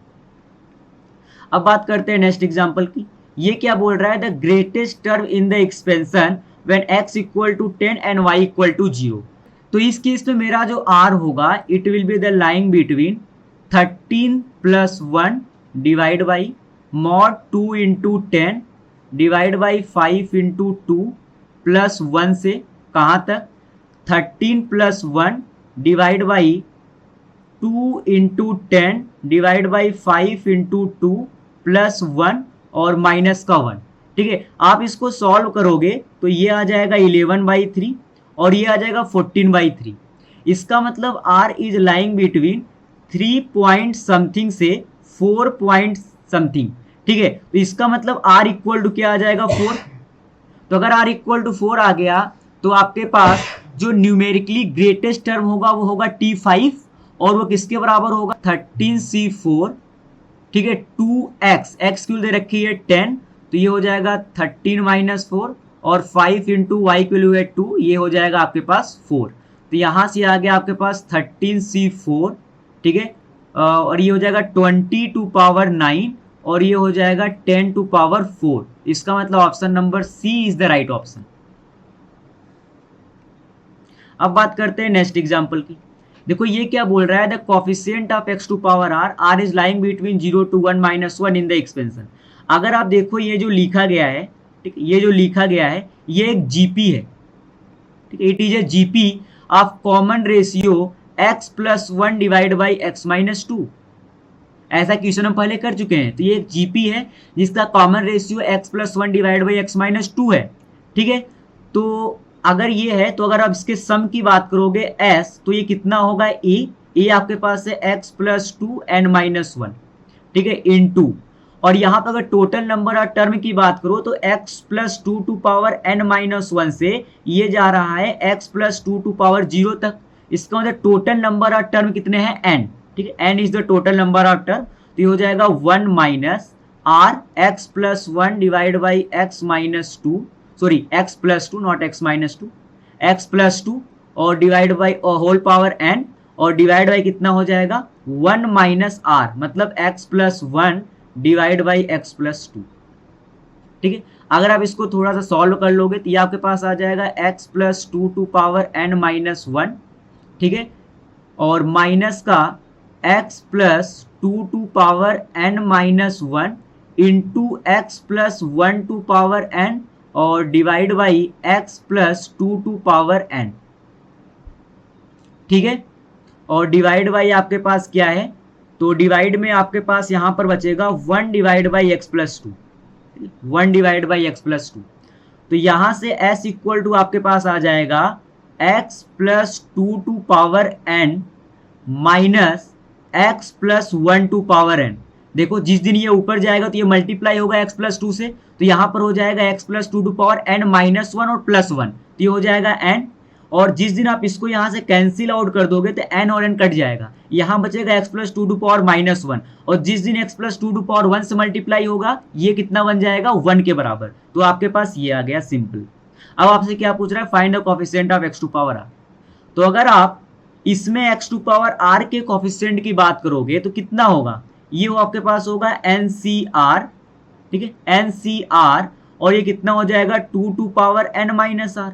अब बात करते हैं नेक्स्ट एग्जांपल की। ये क्या बोल रहा है, the greatest term in the expansion when x equal to 10 and y equal to 0। तो इस केस में मेरा जो r होगा it will be the lying between 13 plus 1 divide by mod 2 into 10 divide by 5 into 2 plus 1 से कहाँ तक 13 plus 1 divide by 2 into 10 divide by 5 into 2 plus 1 और माइनस का 1। ठीक है, आप इसको सॉल्व करोगे तो ये आ जाएगा 11/3 और ये आ जाएगा 14/3। इसका मतलब r is lying between 3 point something से 4 पॉइंट समथिंग। ठीक है, तो इसका मतलब r इक्वल टू क्या आ जाएगा 4। तो अगर r इक्वल टू 4 आ गया तो आपके पास जो न्यूमेरिकली ग्रेटेस्ट टर्म होगा वो होगा T5 और वो किसके बराबर होगा 13C4। ठीक है, 2x, x क्यों दे रखी है 10, तो ये हो जाएगा 13 माइनस 4 और 5 इंटू वाई की वैल्यू है 2, ये हो जाएगा आपके पास 4। तो यहाँ से आ गया आपके पास 13C4। ठीक है, और ये हो जाएगा 20 टू पावर 9 और ये हो जाएगा 10 टू पावर 4। इसका मतलब option number C is the right option. अब बात करते हैं नेक्स्ट एग्जाम्पल की। देखो ये क्या बोल रहा है, the coefficient of x to power r is lying between 0 to 1 - 1 in the expansion. अगर आप देखो ये जो लिखा गया है, ठीक, ये जो लिखा गया है ये एक जीपी है। ठीक है, it is A GP of common ratio x plus 1 divide by x minus 2। ऐसा क्वेश्चन हम पहले कर चुके हैं। तो ये एक जीपी है जिसका common ratio x plus 1 divide by x minus 2 है। ठीक है, तो अगर ये है तो अगर आप इसके सम की बात करोगे s तो ये कितना होगा ए आपके पास है x प्लस 2 n माइनस 1। ठीक है, इन 2। और यहाँ पर अगर टोटल नंबर ऑफ टर्म की बात करो तो x plus 2 to power n minus 1 से ये जा रहा है x प्लस 2 टू पावर 0 तक। इसका मतलब टोटल नंबर ऑफ टर्म कितने हैं n। ठीक है, n is the total number of term. तो ये हो जाएगा 1 minus r x plus 1 divide by x minus 2, sorry x plus 2 not x minus 2, x plus 2 और divide by whole power n और डिवाइड बाई कितना हो जाएगा 1 माइनस r, मतलब x plus 1 divide by x plus 2। ठीक है, अगर आप इसको थोड़ा सा सॉल्व कर लोगे तो ये आपके पास आ जाएगा x plus 2 to power n minus 1। ठीक है, और माइनस का x plus 2 to power n minus 1 into x plus 1 to power n और divide by x plus 2 to power n। ठीक है, और डिवाइड बाई आपके पास क्या है, तो डिवाइड में आपके पास यहां पर बचेगा 1 divide by x plus 2, 1 divide by x plus 2। तो यहां से s इक्वल टू आपके पास आ जाएगा x plus 2 to power n minus x plus 1 to power n। देखो जिस दिन ये ऊपर जाएगा तो ये मल्टीप्लाई होगा x प्लस 2 से, तो यहाँ पर हो जाएगा x plus 2 to power n minus 1 और प्लस 1, तो ये हो जाएगा n। और जिस दिन आप इसको यहाँ से कैंसिल आउट कर दोगे तो n और n कट जाएगा, यहाँ बचेगा x plus 2 to power minus 1। और जिस दिन x प्लस 2 टू पावर 1 से मल्टीप्लाई होगा ये कितना बन जाएगा 1 के बराबर। तो आपके पास ये आ गया सिंपल। अब आपसे क्या पूछ रहा है, find the coefficient of x to power r। तो अगर आप इसमें x टू पावर r के कोफिशिएंट की बात करोगे तो कितना होगा, ये वो आपके पास होगा NCR। ठीक है, NCR और ये कितना हो जाएगा 2 to power n minus r।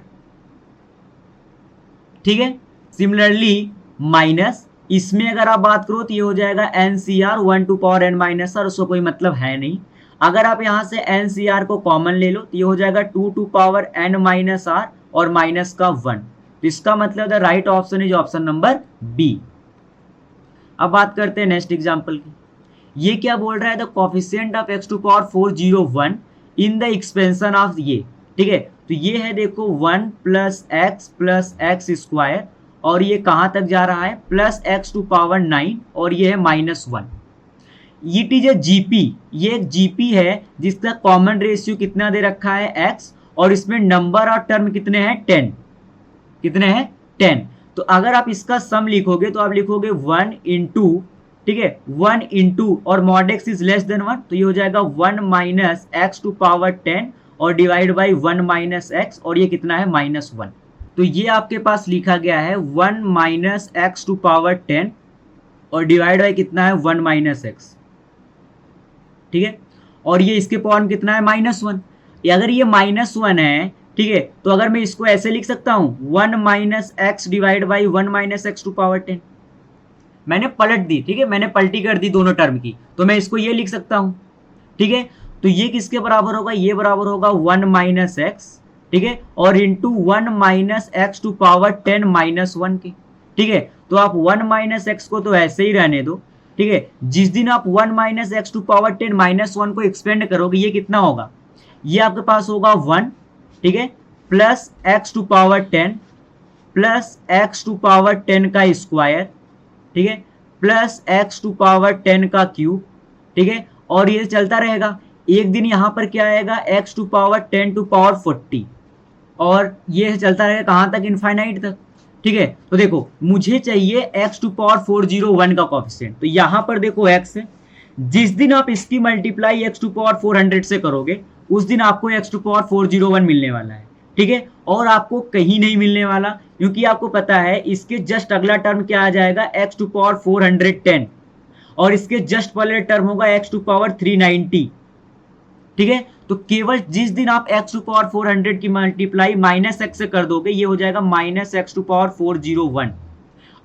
ठीक है, सिमिलरली माइनस इसमें अगर आप बात करो तो ये हो जाएगा NCR 1 to power n minus r, उसको कोई मतलब है नहीं। अगर आप यहां से NCR को कॉमन ले लो तो ये हो जाएगा 2 to power n minus r और माइनस का 1। तो इसका मतलब the right option is option number B. अब बात करते हैं नेक्स्ट एग्जांपल की। ये क्या बोल रहा है, the coefficient of x to power 401 in the expansion of ये। ठीक है, तो ये है देखो 1 प्लस x स्क्वायर और ये कहाँ तक जा रहा है प्लस x टू पावर 9 और ये है minus 1। It is A GP, ये एक जीपी है जिसका कॉमन रेशियो कितना दे रखा है x और इसमें नंबर ऑफ टर्म कितने हैं 10, कितने हैं 10। तो अगर आप इसका सम लिखोगे तो आप लिखोगे 1 इंटू, ठीक है 1 इंटू और mod x is less then 1, तो ये हो जाएगा 1 माइनस x टू पावर 10 और डिवाइड बाई 1 माइनस x और ये कितना है माइनस 1। तो ये आपके पास लिखा गया है 1 माइनस x टू पावर 10 और डिवाइड बाई कितना है 1 माइनस x। ठीक है, और ये इसके पावर में कितना है माइनस 1। अगर ये माइनस 1 है ठीक है, तो अगर मैं इसको ऐसे लिख सकता हूं 1 minus x divide by 1 minus x to power 10, मैंने पलट दी, ठीक है, मैंने पलटी कर दी दोनों टर्म की, तो मैं इसको ये लिख सकता हूं, ठीक है। तो ये किसके बराबर होगा, ये बराबर होगा 1 माइनस एक्स, ठीक है, और into 1 minus x to power 10 minus 1 के, ठीक है। तो आप 1 माइनस एक्स को तो ऐसे ही रहने दो, ठीक है। जिस दिन आप 1 minus x to power 10 minus 1 को एक्सपेंड करोगे, ये कितना होगा, ये आपके पास होगा 1, ठीक है, plus x to power 10 plus x to power 10 का स्क्वायर, ठीक है, प्लस एक्स टू पावर 10 का क्यूब, ठीक है, और ये चलता रहेगा। एक दिन यहां पर क्या आएगा, x to power 10 to power 40, और ये चलता रहेगा कहां तक, इनफाइनाइट तक, ठीक है। तो देखो मुझे चाहिए एक्स टू पावर 401 का कोफिशिएंट, तो यहां पर देखो एक्स है, जिस दिन आप इसकी मल्टीप्लाई एक्स टू पावर 400 से करोगे उस दिन आपको एक्स टू पावर 401 मिलने वाला है, ठीक है, और आपको कहीं नहीं मिलने वाला, क्योंकि आपको पता है इसके जस्ट अगला टर्म क्या आ जाएगा, एक्स टू पावर 410, और इसके जस्ट पहले टर्म होगा एक्स टू पावर 390, ठीक है। तो केवल जिस दिन आप एक्स टू पावर 400 की मल्टीप्लाई माइनस एक्स से कर दोगे, ये हो जाएगा minus x to power 401,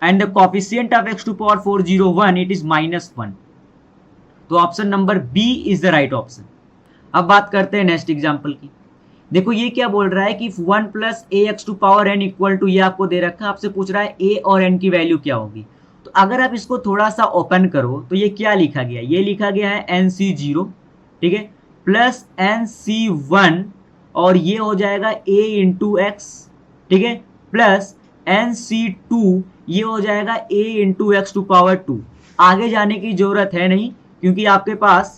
and the coefficient of x to power 401 it is -1। तो option number B is the right option. अब बात करते हैं नेक्स्ट एग्जांपल की। देखो ये क्या बोल रहा है कि 1 plus a x to power n equal to, ये आपको दे रखा है, आपसे पूछ रहा है ए और एन की वैल्यू क्या होगी। तो अगर आप इसको थोड़ा सा ओपन करो तो ये क्या लिखा गया, ये लिखा गया है एन सी 0, ठीक है, प्लस एन सी 1, और ये हो जाएगा ए इंटू एक्स, ठीक है, प्लस एन सी 2, ये हो जाएगा ए इंटू एक्स टू पावर 2। आगे जाने की जरूरत है नहीं, क्योंकि आपके पास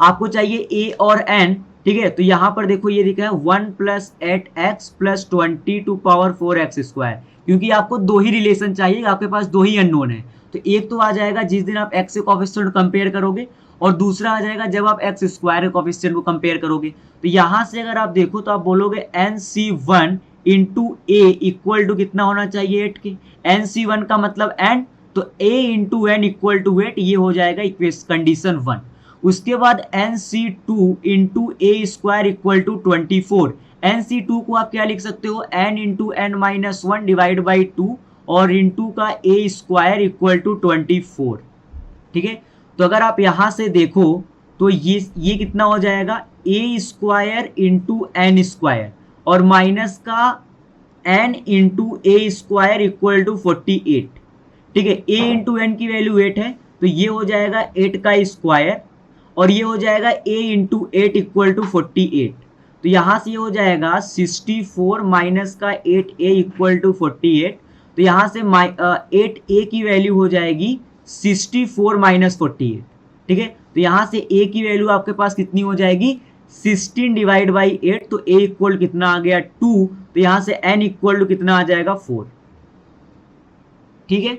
आपको चाहिए ए और एन, ठीक है। तो यहां पर देखो ये लिखा है 1 plus 8x plus 20 to power 4x square, क्योंकि आपको दो ही रिलेशन चाहिए, आपके पास दो ही अननोन है। तो एक तो आ जाएगा जिस दिन आप x से कोफिशिएंट कंपेयर करोगे, और दूसरा आ जाएगा जब आप x स्क्वायर के कोफिशिएंट को कंपेयर करोगे। तो यहां से अगर आप देखो तो आप बोलोगे NC1 into A equal to कितना होना चाहिए, 8 के, NC1 का मतलब n, तो a into n equal to 8, ये हो जाएगा कंडीशन 1। उसके बाद NC2 into a square equal to 24, NC2 को आप क्या लिख सकते हो, n into n minus 1 divide by 2, और इंटू का ए स्क्वायर इक्वल टू 24, ठीक है। तो अगर आप यहां से देखो तो ये कितना हो जाएगा, a square into n square, और माइनस का n into a square equal to 48, ठीक है। a इंटू एन की वैल्यू 8 है, तो ये हो जाएगा 8 का स्क्वायर, और ये हो जाएगा a इंटू 8 इक्वल टू 48। तो यहाँ से ये हो जाएगा 64 माइनस का 8a इक्वल टू 48। तो यहाँ से 8a की वैल्यू हो जाएगी 64 माइनस 48, ठीक है। तो यहाँ से a की वैल्यू आपके पास कितनी हो जाएगी, 16 डिवाइड बाई 8, तो a इक्वल कितना आ गया 2, तो यहाँ से n इक्वल टू कितना आ जाएगा 4, ठीक है।